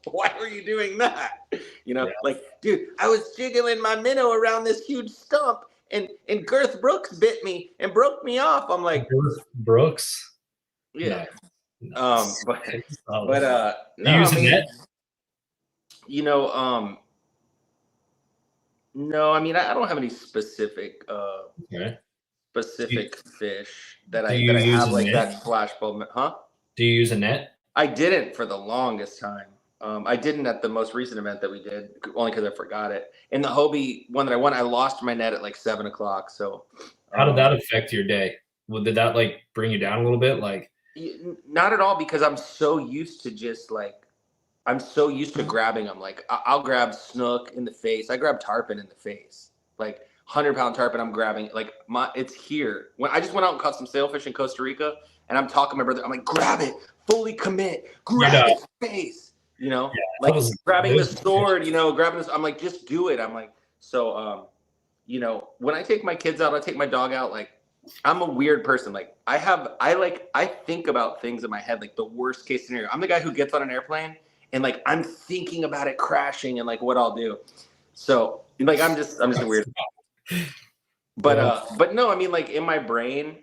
[SPEAKER 3] why were you doing that? You know, like, dude, I was jiggling my minnow around this huge stump, and Girth Brooks bit me and broke me off. I'm like,
[SPEAKER 2] Girth Brooks.
[SPEAKER 3] Yeah.
[SPEAKER 2] No.
[SPEAKER 3] No,
[SPEAKER 2] use a net?
[SPEAKER 3] You know, no, I mean, I don't have any specific fish that I have like that flashbulb. Huh?
[SPEAKER 2] Do you use a net?
[SPEAKER 3] I didn't for the longest time. I didn't at the most recent event that we did, only because I forgot it. In the Hobie one that I won, I lost my net at like 7 o'clock. So,
[SPEAKER 2] how did that affect your day? Well, did that like bring you down a little bit? Like,
[SPEAKER 3] not at all, because I'm so used to grabbing them. Like, I'll grab snook in the face. I grab tarpon in the face. Like 100-pound tarpon, I'm grabbing. Like, it's here. When I just went out and caught some sailfish in Costa Rica, and I'm talking to my brother. I'm like, grab it, fully commit, grab its face. You know, grabbing the sword. You know, grabbing this. I'm like, just do it. I'm like, so. You know, when I take my kids out, I take my dog out. Like, I'm a weird person. Like, I think about things in my head, like the worst case scenario. I'm the guy who gets on an airplane and like I'm thinking about it crashing and like what I'll do. So like I'm just a weird. But no, I mean, like in my brain,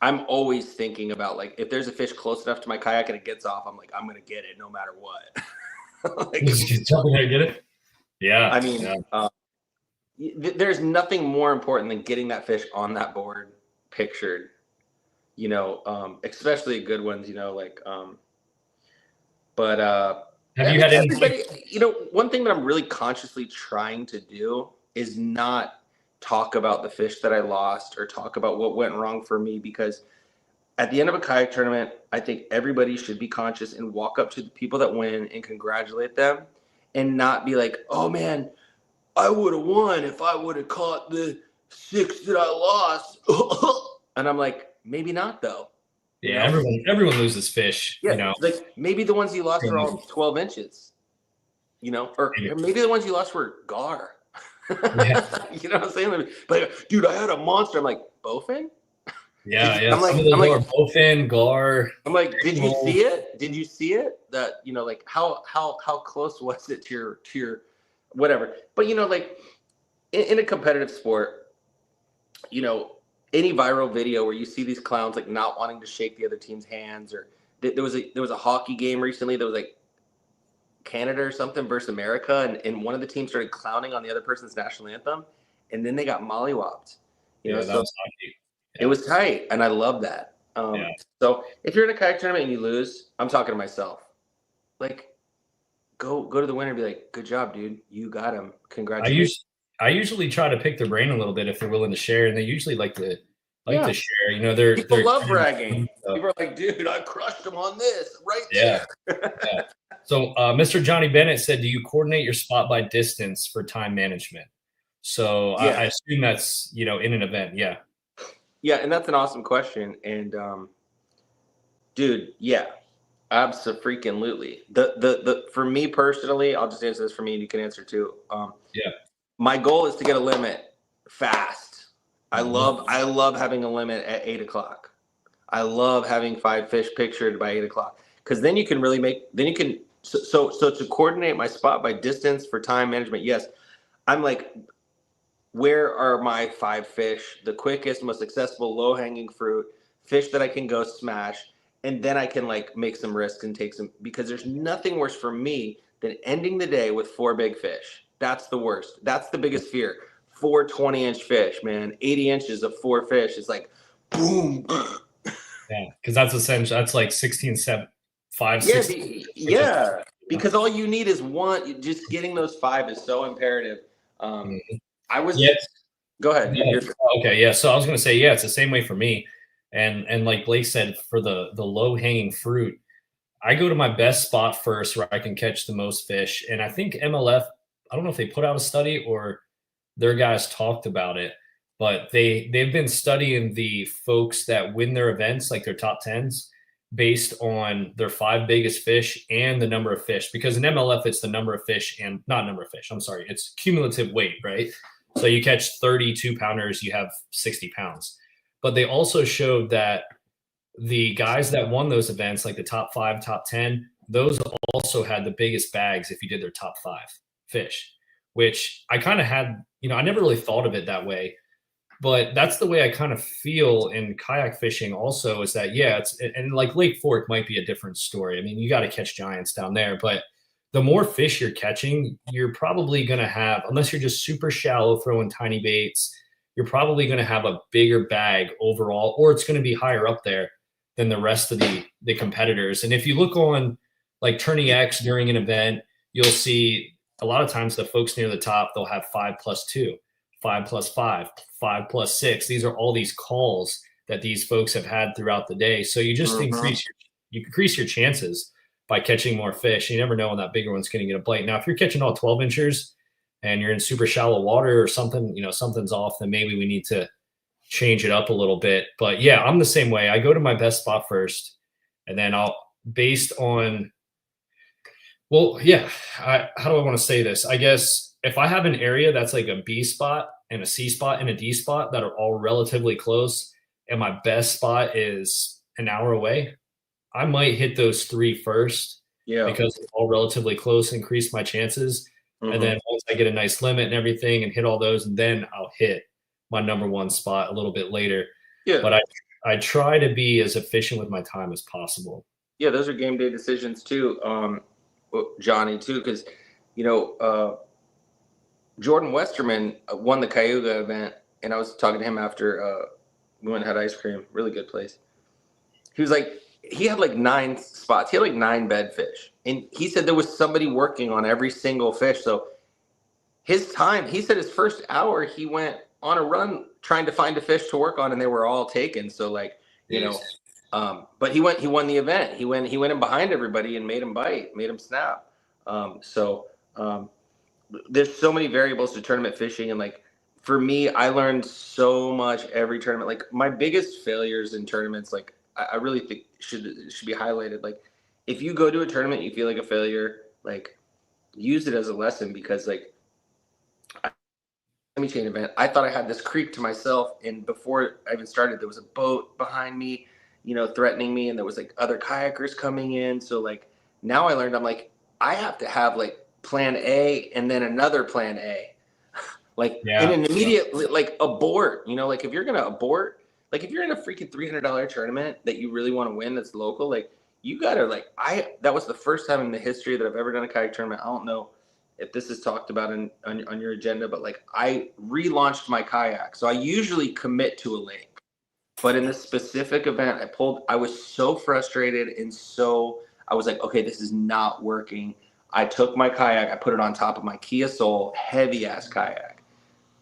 [SPEAKER 3] I'm always thinking about like if there's a fish close enough to my kayak and it gets off, I'm like, I'm gonna get it no matter what.
[SPEAKER 2] Like, tell me how to get it. Yeah.
[SPEAKER 3] I mean, there's nothing more important than getting that fish on that board pictured, you know, especially good ones, you know, like, but
[SPEAKER 2] have you had
[SPEAKER 3] everybody, you know, one thing that I'm really consciously trying to do is not talk about the fish that I lost or talk about what went wrong for me, because at the end of a kayak tournament, I think everybody should be conscious and walk up to the people that win and congratulate them and not be like, oh man, I would have won if I would have caught the 6 that I lost. And I'm like, maybe not though.
[SPEAKER 2] Yeah, everyone loses fish.
[SPEAKER 3] Yeah,
[SPEAKER 2] you know,
[SPEAKER 3] like maybe the ones you lost are all 12 inches. You know, or maybe the ones you lost were gar. Yeah. You know what I'm saying? Like, dude, I had a monster. I'm like, bowfin?
[SPEAKER 2] Yeah.
[SPEAKER 3] I'm like,
[SPEAKER 2] bowfin, gar.
[SPEAKER 3] I'm like, did you see it? Did you see it? That, you know, like how close was it to your whatever? But you know, like in a competitive sport, you know, any viral video where you see these clowns like not wanting to shake the other team's hands, or there was a hockey game recently that was like Canada or something versus America, and one of the teams started clowning on the other person's national anthem, and then they got mollywopped. You know,
[SPEAKER 2] that was hockey.
[SPEAKER 3] It was tight, and I love that. So if you're in a kayak tournament and you lose, I'm talking to myself, like, go to the winner and be like, good job, dude, you got him, congratulations.
[SPEAKER 2] I usually try to pick their brain a little bit if they're willing to share, and they usually like to like to share. You know, they're
[SPEAKER 3] people love bragging.
[SPEAKER 2] So.
[SPEAKER 3] People are like, dude, I crushed them on this right
[SPEAKER 2] Yeah.
[SPEAKER 3] there.
[SPEAKER 2] Yeah. So Mr. Johnny Bennett said, do you coordinate your spot by distance for time management? So
[SPEAKER 3] Yeah.
[SPEAKER 2] I assume that's, you know, in an event. Yeah.
[SPEAKER 3] Yeah, and that's an awesome question. And dude, yeah, absolutely. The for me personally, I'll just answer this for me, and you can answer too.
[SPEAKER 2] Yeah.
[SPEAKER 3] My goal is to get a limit fast. I love having a limit at 8:00. I love having 5 fish pictured by 8:00 because then you can really so to coordinate my spot by distance for time management. Yes, I'm like, where are my 5 fish, the quickest, most accessible, low hanging fruit fish that I can go smash, and then I can like make some risks and take some, because there's nothing worse for me than ending the day with 4 big fish. That's the worst. That's the biggest fear. 4 20-inch fish, man. 80 inches of 4 fish is like boom.
[SPEAKER 2] Yeah, because that's essentially, that's like 16, 7, 5,
[SPEAKER 3] Yeah,
[SPEAKER 2] 6.
[SPEAKER 3] yeah. Because all you need is one. Just getting those 5 is so imperative. I was.
[SPEAKER 2] Yes.
[SPEAKER 3] Go ahead.
[SPEAKER 2] Yeah. Okay. Yeah. So I was going to say, yeah, it's the same way for me. And like Blake said, for the low hanging fruit, I go to my best spot first where I can catch the most fish. And I think MLF, I don't know if they put out a study or their guys talked about it, but they've been studying the folks that win their events, like their top tens, based on their 5 biggest fish and the number of fish. Because in MLF, it's the number of fish and not number of fish. I'm sorry, it's cumulative weight, right? So you catch 32 pounders, you have 60 pounds. But they also showed that the guys that won those events, like the top 5, top 10, those also had the biggest bags if you did their top 5 fish, which I kind of had, you know, I never really thought of it that way, but that's the way I kind of feel in kayak fishing also, is that, yeah, it's, and like Lake Fork might be a different story. I mean, you got to catch giants down there, but the more fish you're catching, you're probably going to have, unless you're just super shallow throwing tiny baits, you're probably going to have a bigger bag overall, or it's going to be higher up there than the rest of the competitors. And if you look on like Tourney X during an event, you'll see a lot of times the folks near the top, they'll have 5+2, 5+5, 5+6. These are all these calls that these folks have had throughout the day. So you just increase your chances by catching more fish. You never know when that bigger one's going to get a bite. Now, if you're catching all 12 inchers and you're in super shallow water or something, you know, something's off, then maybe we need to change it up a little bit. But yeah, I'm the same way. I go to my best spot first, and then I'll, based on, well, yeah, how do I want to say this? I guess if I have an area that's like a B spot and a C spot and a D spot that are all relatively close, and my best spot is an hour away, I might hit those 3 first, because it's all relatively close, increase my chances. And then once I get a nice limit and everything and hit all those, and then I'll hit my number 1 spot a little bit later. Yeah. But I try to be as efficient with my time as possible.
[SPEAKER 3] Yeah, those are game day decisions too, Johnny, too, because, you know, Jordan Westerman won the Cayuga event, and I was talking to him after we went and had ice cream. Really good place. He was like, he had like 9 spots. He had like 9 bed fish. And he said there was somebody working on every single fish. So his time, he said his first hour, he went on a run trying to find a fish to work on, and they were all taken. So like, you know, but he won the event. He went in behind everybody and made him bite, made him snap. There's so many variables to tournament fishing. And like, for me, I learned so much every tournament. Like my biggest failures in tournaments, like I really think should be highlighted. Like if you go to a tournament, you feel like a failure, like use it as a lesson, because like, chain event, I thought I had this creek to myself, and before I even started, there was a boat behind me, you know, threatening me, and there was like other kayakers coming in. So like now I learned, I'm like, I have to have like plan A and then another plan A, like in an immediate, like abort, you know, like if you're gonna abort, like if you're in a freaking $300 tournament that you really want to win, that's local, like you gotta like, that was the first time in the history that I've ever done a kayak tournament. I don't know if this is talked about on your agenda, but like I relaunched my kayak. So I usually commit to a lake, but in this specific event, I was so frustrated, and I was like, okay, this is not working. I took my kayak, I put it on top of my Kia Soul, heavy ass kayak.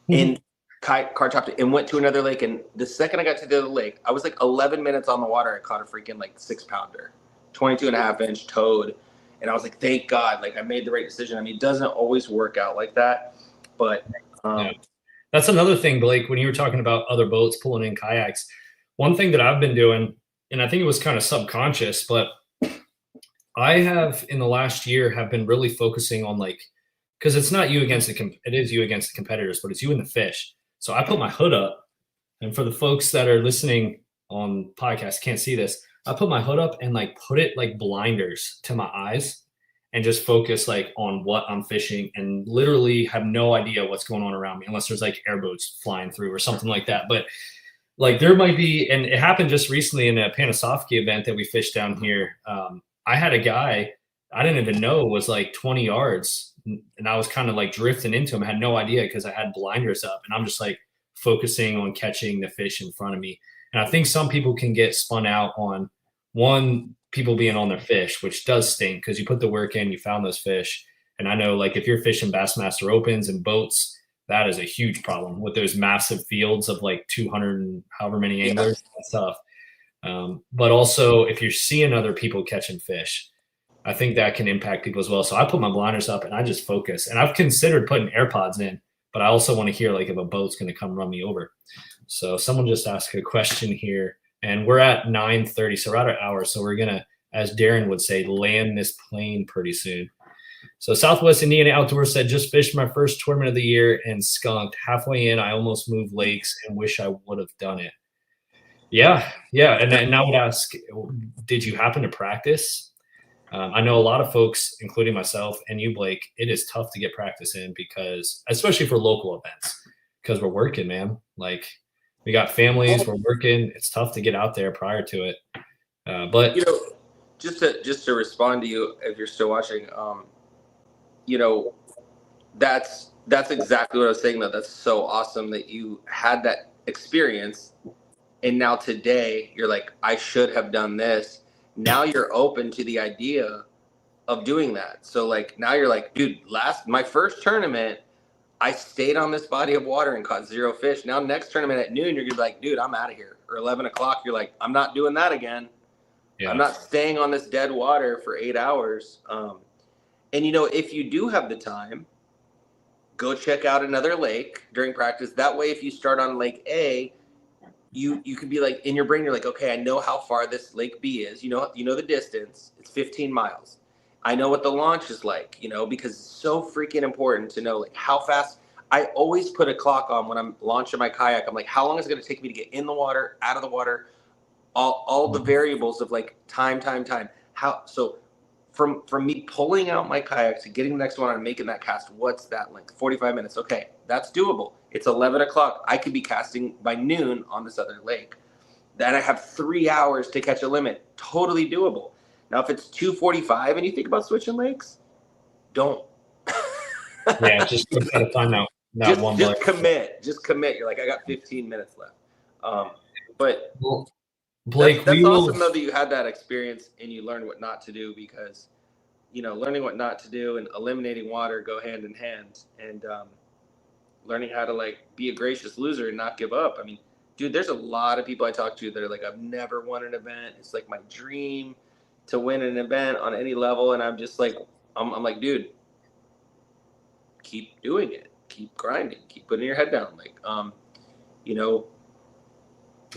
[SPEAKER 3] And car topped it and went to another lake. And the second I got to the other lake, I was like 11 minutes on the water. I caught a freaking like 6-pounder, 22.5-inch toad. And I was like, thank God, like I made the right decision. I mean, it doesn't always work out like that, but
[SPEAKER 2] yeah. That's another thing, Blake, when you were talking about other boats pulling in kayaks, one thing that I've been doing, and I think it was kind of subconscious, but I have in the last year have been really focusing on like, because it's not you against it is you against the competitors, but it's you and the fish. So I put my hood up, and for the folks that are listening on podcasts can't see this, I put my hood up and like put it like blinders to my eyes and just focus like on what I'm fishing and literally have no idea what's going on around me unless there's like airboats flying through or something like that. But like there might be, and it happened just recently in a Panasofsky event that we fished down here. I had a guy I didn't even know was like 20 yards, and I was kind of like drifting into him. I had no idea because I had blinders up, and I'm just like focusing on catching the fish in front of me. And I think some people can get spun out on people being on their fish, which does stink because you put the work in, you found those fish. And I know like if you're fishing Bassmaster Opens and boats, that is a huge problem with those massive fields of like 200 and however many anglers and stuff. But also if you're seeing other people catching fish, I think that can impact people as well. So I put my blinders up and I just focus, and I've considered putting AirPods in, but I also want to hear like if a boat's going to come run me over. So someone just asked a question here, and we're at 9:30. So we're at an hour. So we're going to, as Darren would say, land this plane pretty soon. So Southwest Indiana Outdoors said, just fished my first tournament of the year and skunked. Halfway in, I almost moved lakes and wish I would have done it. Yeah. And I would ask, did you happen to practice? I know a lot of folks, including myself and you, Blake, it is tough to get practice in because, especially for local events, because we're working, man. Like we got families, we're working. It's tough to get out there prior to it. But
[SPEAKER 3] you know, just to respond to you, if you're still watching, you know, that's exactly what I was saying. That's so awesome that you had that experience, and now today you're like, I should have done this. Now you're open to the idea of doing that. So like now you're like, dude, my first tournament, I stayed on this body of water and caught 0 fish. Now next tournament at noon, you're gonna be like, dude, I'm out of here. Or 11 o'clock, you're like, I'm not doing that again. Yeah. I'm not staying on this dead water for 8 hours. And you know, if you do have the time, go check out another lake during practice. That way, if you start on Lake A, you can be like, in your brain, you're like, okay, I know how far this Lake B is. You know the distance. It's 15 miles. I know what the launch is like, you know, because it's so freaking important to know like how fast. I always put a clock on when I'm launching my kayak. I'm like, how long is it going to take me to get in the water, out of the water, all the variables of like time. So from me pulling out my kayak to getting the next one and making that cast, what's that length? 45 minutes. Okay, that's doable. It's 11 o'clock. I could be casting by noon on this other lake. Then I have 3 hours to catch a limit. Totally doable. Now, if it's 2:45 and you think about switching lakes, don't.
[SPEAKER 2] Yeah, just try to find out.
[SPEAKER 3] Just commit. Just commit. You're like, I got 15 minutes left. But
[SPEAKER 2] Blake,
[SPEAKER 3] that's awesome though that you had that experience and you learned what not to do, because you know, learning what not to do and eliminating water go hand in hand, and learning how to like be a gracious loser and not give up. I mean, dude, there's a lot of people I talk to that are like, I've never won an event. It's like my dream to win an event on any level, and I'm just like, I'm like, dude, keep doing it, keep grinding, keep putting your head down, like, you know.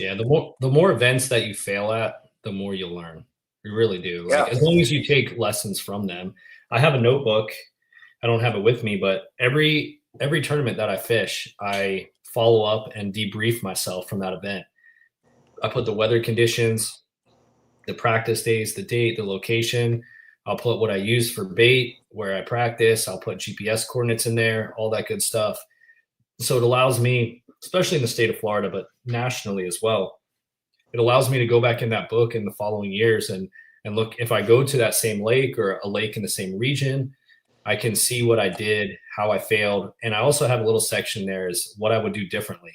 [SPEAKER 2] Yeah, the more events that you fail at, the more you'll learn. You really do. Like, as long as you take lessons from them. I have a notebook. I don't have it with me, but every tournament that I fish, I follow up and debrief myself from that event. I put the weather conditions, the practice days, the date, the location. I'll put what I use for bait, where I practice. I'll put GPS coordinates in there, all that good stuff. So it allows me, especially in the state of Florida, but nationally as well, it allows me to go back in that book in the following years and look, if I go to that same lake or a lake in the same region, I can see what I did, how I failed. And I also have a little section there is what I would do differently,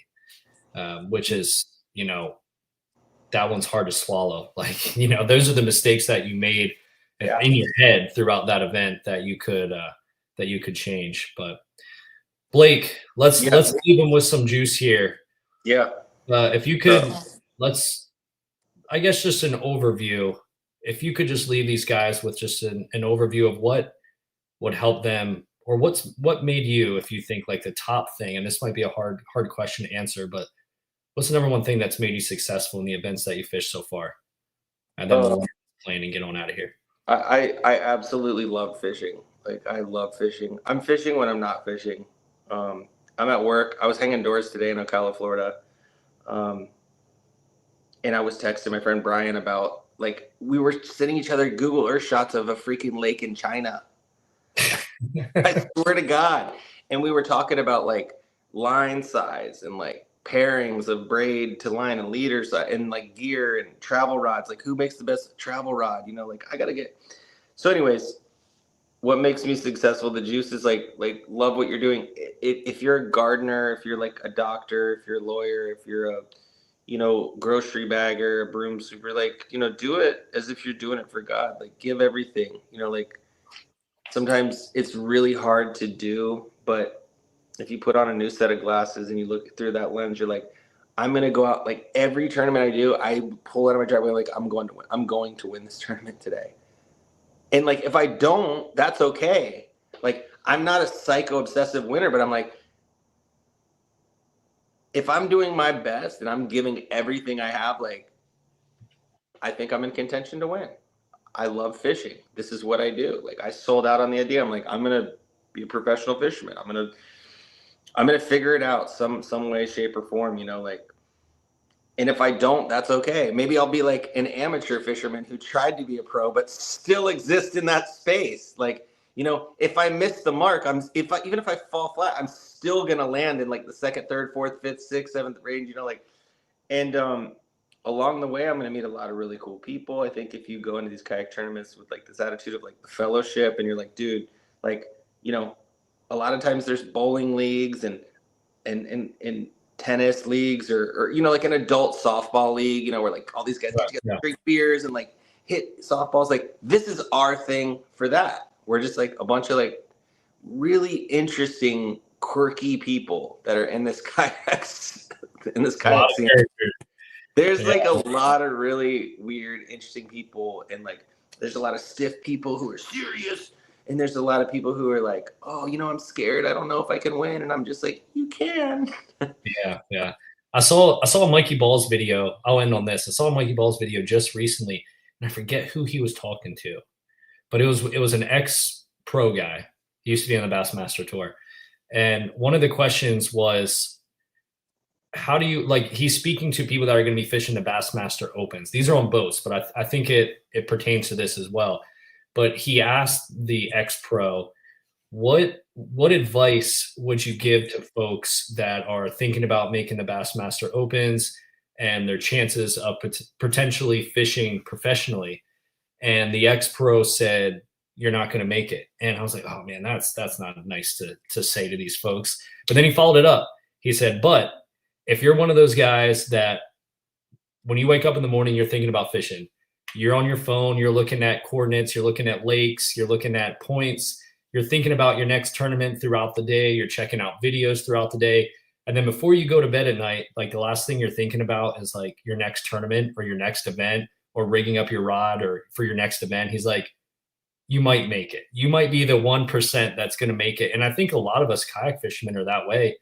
[SPEAKER 2] which is, you know, that one's hard to swallow. Like, you know, those are the mistakes that you made in your head throughout that event that you could change. But Blake, let's leave him with some juice here.
[SPEAKER 3] Yeah.
[SPEAKER 2] If you could, I guess just an overview. If you could just leave these guys with just an overview of what would help them, or what made you, if you think like the top thing, and this might be a hard question to answer, but what's the number one thing that's made you successful in the events that you fished so far? And then we'll plan and get on out of here.
[SPEAKER 3] I absolutely love fishing. Like, I love fishing. I'm fishing when I'm not fishing. I'm at work. I was hanging doors today in Ocala, Florida. And I was texting my friend Brian about, like, we were sending each other Google Earth shots of a freaking lake in China. I swear to God. And we were talking about like line size and like pairings of braid to line and leader size and like gear and travel rods. Like, who makes the best travel rod? You know, like, I gotta get. So anyways, what makes me successful? The juice is like love what you're doing. If you're a gardener, if you're like a doctor, if you're a lawyer, if you're a, you know, grocery bagger, a broom sweeper, like, you know, do it as if you're doing it for God. Like, give everything, you know, like, sometimes it's really hard to do, but if you put on a new set of glasses and you look through that lens, you're like, I'm going to go out. Like, every tournament I do, I pull out of my driveway, like, I'm going to win this tournament today. And like, if I don't, that's okay. Like, I'm not a psycho obsessive winner, but I'm like, if I'm doing my best and I'm giving everything I have, like, I think I'm in contention to win. I love fishing. This is what I do. Like, I sold out on the idea. I'm like, I'm going to be a professional fisherman. I'm going to figure it out some way, shape, or form, you know, like, and if I don't, that's okay. Maybe I'll be like an amateur fisherman who tried to be a pro, but still exists in that space. Like, you know, if I miss the mark, even if I fall flat, I'm still going to land in like the second, third, fourth, fifth, sixth, seventh range, you know, like, and, along the way, I'm going to meet a lot of really cool people. I think if you go into these kayak tournaments with like this attitude of like the fellowship, and you're like, dude, like, you know, a lot of times there's bowling leagues and tennis leagues, or you know, like an adult softball league, you know, where like all these guys get together, drink beers and like hit softballs. Like, this is our thing for that. We're just like a bunch of like really interesting, quirky people that are in this kayak scene. There's like a lot of really weird, interesting people, and like there's a lot of stiff people who are serious, and there's a lot of people who are like, oh, you know, I'm scared. I don't know if I can win, and I'm just like, you can.
[SPEAKER 2] Yeah. I saw a Mikey Balls video. I'll end on this. I saw a Mikey Balls video just recently, and I forget who he was talking to, but it was an ex-pro guy. He used to be on the Bassmaster Tour, and one of the questions was, how do you, like, he's speaking to people that are going to be fishing the Bassmaster Opens. These are on boats, but I think it pertains to this as well. But he asked the ex-pro, what advice would you give to folks that are thinking about making the Bassmaster Opens and their chances of potentially fishing professionally? And the ex-pro said, you're not going to make it. And I was like, oh man, that's not nice to say to these folks. But then he followed it up. He said, but if you're one of those guys that when you wake up in the morning, you're thinking about fishing, you're on your phone, you're looking at coordinates, you're looking at lakes, you're looking at points, you're thinking about your next tournament throughout the day, you're checking out videos throughout the day. And then before you go to bed at night, like, the last thing you're thinking about is like your next tournament or your next event or rigging up your rod or for your next event. He's like, you might make it. You might be the 1% that's going to make it. And I think a lot of us kayak fishermen are that way.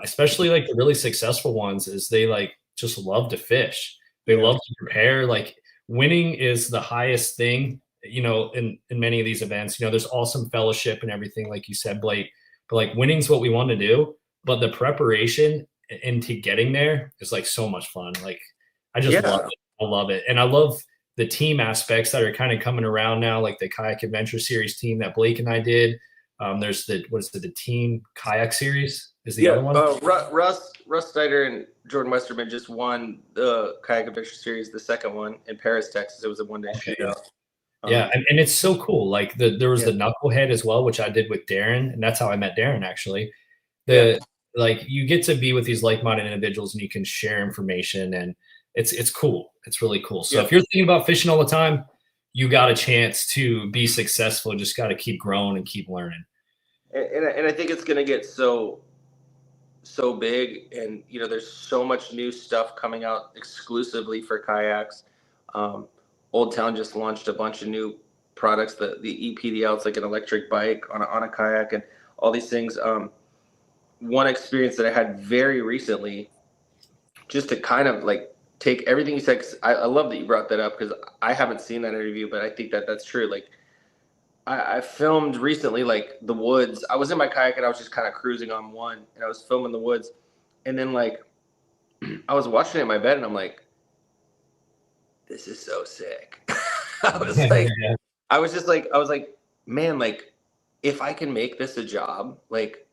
[SPEAKER 2] Especially like the really successful ones, is they like just love to fish. They love to prepare. Like, winning is the highest thing, you know, in many of these events. You know, there's awesome fellowship and everything, like you said, Blake, but like, winning's what we want to do. But the preparation into getting there is like so much fun. Like, I just love it. I love it. And I love the team aspects that are kind of coming around now, like the Kayak Adventure Series team that Blake and I did. There's the team kayak series is the other one.
[SPEAKER 3] Russ Snyder and Jordan Westerman just won the Kayak Adventure Series, the second one in Paris, Texas. It was a one-day shootout.
[SPEAKER 2] Yeah, and it's so cool. Like, there was the knucklehead as well, which I did with Darren, and that's how I met Darren, actually. Like, you get to be with these like-minded individuals, and you can share information, and it's cool. It's really cool. So if you're thinking about fishing all the time, you got a chance to be successful. Just got to keep growing and keep learning.
[SPEAKER 3] And I think it's going to get so big, and there's so much new stuff coming out exclusively for kayaks. Old Town just launched a bunch of new products. The EPDL, it's like an electric bike on a kayak, and all these things. One experience that I had very recently, just to kind of like take everything you said, 'cause I love that you brought that up, because I haven't seen that interview, but I think that's true. Like, I filmed recently, like, the woods. I was in my kayak and I was just kind of cruising on one, and I was filming the woods, and then like I was watching it in my bed, and I'm like, this is so sick. I was like, I was like, man, like, if I can make this a job, like,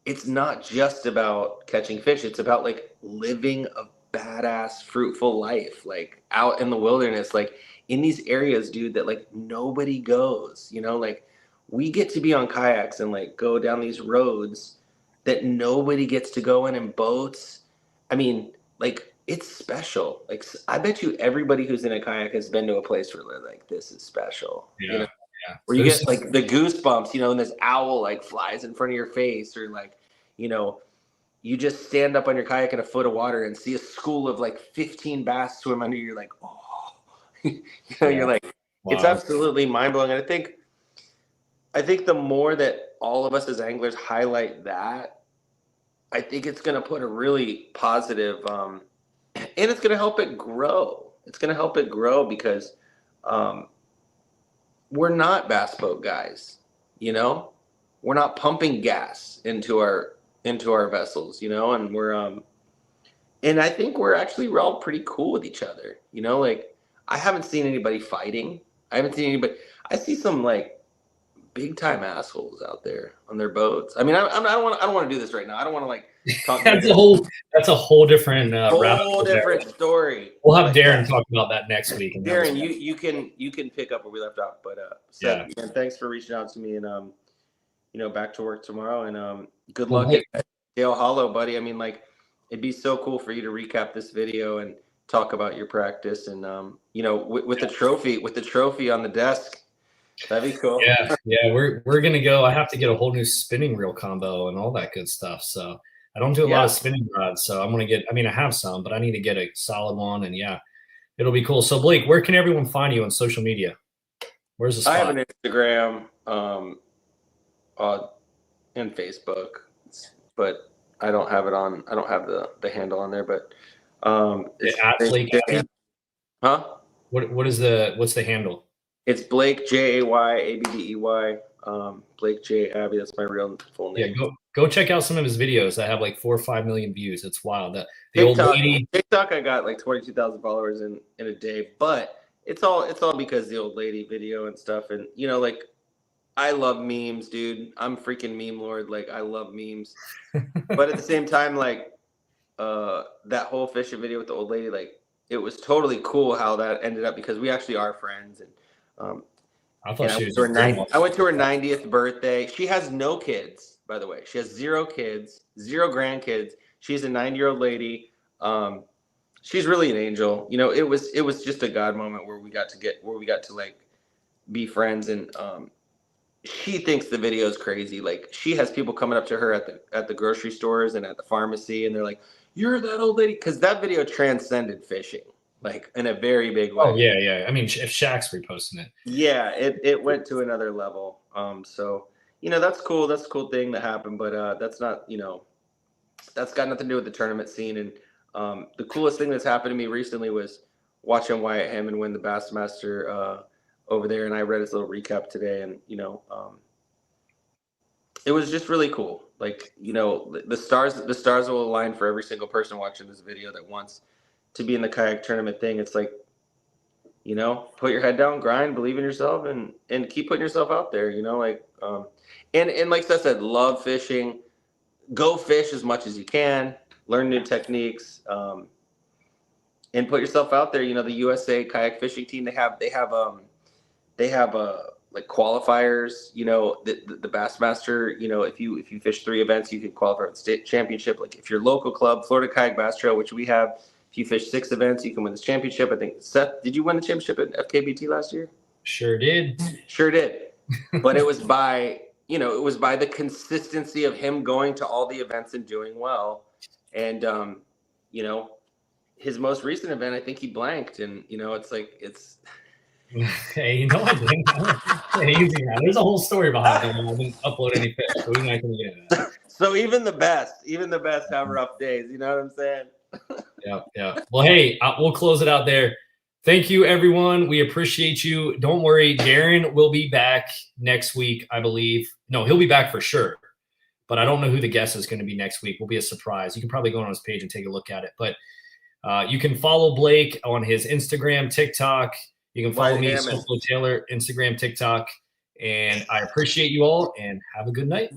[SPEAKER 3] it's not just about catching fish. It's about like living a badass, fruitful life, like out in the wilderness, like in these areas, dude, that like nobody goes, like we get to be on kayaks and like go down these roads that nobody gets to go in boats. I mean, like, it's special. Like, I bet you everybody who's in a kayak has been to a place where they're like, this is special.
[SPEAKER 2] Yeah. Yeah.
[SPEAKER 3] Where you get like the goosebumps, and this owl like flies in front of your face, or like, you just stand up on your kayak in a foot of water and see a school of like 15 bass swim under you. You're like, oh, you're like, wow. It's absolutely mind blowing. And I think the more that all of us as anglers highlight that, I think it's going to put a really positive, and it's going to help it grow. It's going to help it grow because, we're not bass boat guys, we're not pumping gas into our vessels, and we're, and I think we're all pretty cool with each other, like, I haven't seen anybody fighting. I see some like big time assholes out there on their boats. I mean, I don't want to do this right now. I don't want to like talk. That's
[SPEAKER 2] a whole different
[SPEAKER 3] story.
[SPEAKER 2] We'll have Darren talk about that next week.
[SPEAKER 3] Darren, you can pick up where we left off. But Seth, man, thanks for reaching out to me, and back to work tomorrow, and good luck at Dale Hollow, buddy. I mean, like, it'd be so cool for you to recap this video and talk about your practice, and with the trophy on the desk. That'd be cool.
[SPEAKER 2] Yeah, we're gonna go. I have to get a whole new spinning reel combo and all that good stuff. So I don't do a lot of spinning rods. So I'm gonna get. I mean, I have some, but I need to get a solid one. And it'll be cool. So Blake, where can everyone find you on social media? Where's the spot?
[SPEAKER 3] I have an Instagram, and Facebook, but I don't have it on. I don't have the handle on there. But
[SPEAKER 2] it's at Blake Abbey?
[SPEAKER 3] Huh?
[SPEAKER 2] What's the handle?
[SPEAKER 3] It's Blake, Jayabbey. Blake J. Abbey. That's my real full name.
[SPEAKER 2] Yeah, go check out some of his videos. I have like 4 or 5 million views. It's wild. The
[SPEAKER 3] TikTok, old lady. TikTok, I got like 22,000 followers in a day. But it's all because the old lady video and stuff. And like, I love memes, dude. I'm freaking meme lord. Like, I love memes. But at the same time, like, that whole fishing video with the old lady, like, it was totally cool how that ended up, because we actually are friends. And I went to her 90th birthday. She has no kids, by the way. She has 0 kids, 0 grandkids. She's a 90-year-old lady. She's really an angel. It was just a God moment where we got to like be friends. And she thinks the video is crazy. Like, she has people coming up to her at the grocery stores and at the pharmacy, and they're like, "You're that old lady," because that video transcended fishing, like, in a very big way.
[SPEAKER 2] Oh yeah. I mean, if Shaq's reposting it.
[SPEAKER 3] Yeah, it went to another level. So that's cool. That's a cool thing that happened, but that's not, that's got nothing to do with the tournament scene. And the coolest thing that's happened to me recently was watching Wyatt Hammond win the Bassmaster over there, and I read his little recap today, and it was just really cool. Like, the stars will align for every single person watching this video that wants to be in the kayak tournament thing. It's like, put your head down, grind, believe in yourself, and keep putting yourself out there, like, and like Seth said, love fishing, go fish as much as you can, learn new techniques, and put yourself out there. The USA kayak fishing team, they have like qualifiers, the Bassmaster, if you fish 3 events, you can qualify for the state championship. Like, if your local club, Florida Kayak Bass Trail, which we have, if you fish 6 events, you can win this championship. I think, Seth, did you win the championship at FKBT last year?
[SPEAKER 2] Sure did.
[SPEAKER 3] But it was by it was by the consistency of him going to all the events and doing well. And, his most recent event, I think he blanked, and, it's.
[SPEAKER 2] Hey, I didn't. Easy, man. There's a whole story behind it. I didn't upload any fish, so we're not going to get into that.
[SPEAKER 3] So even the best have rough days. You know what I'm saying?
[SPEAKER 2] Yeah. Well, hey, we'll close it out there. Thank you, everyone. We appreciate you. Don't worry. Darren will be back next week, I believe. No, he'll be back for sure. But I don't know who the guest is going to be next week. Will be a surprise. You can probably go on his page and take a look at it. But you can follow Blake on his Instagram, TikTok. You can follow me, Seth Taylor, Instagram, TikTok. And I appreciate you all, and have a good night.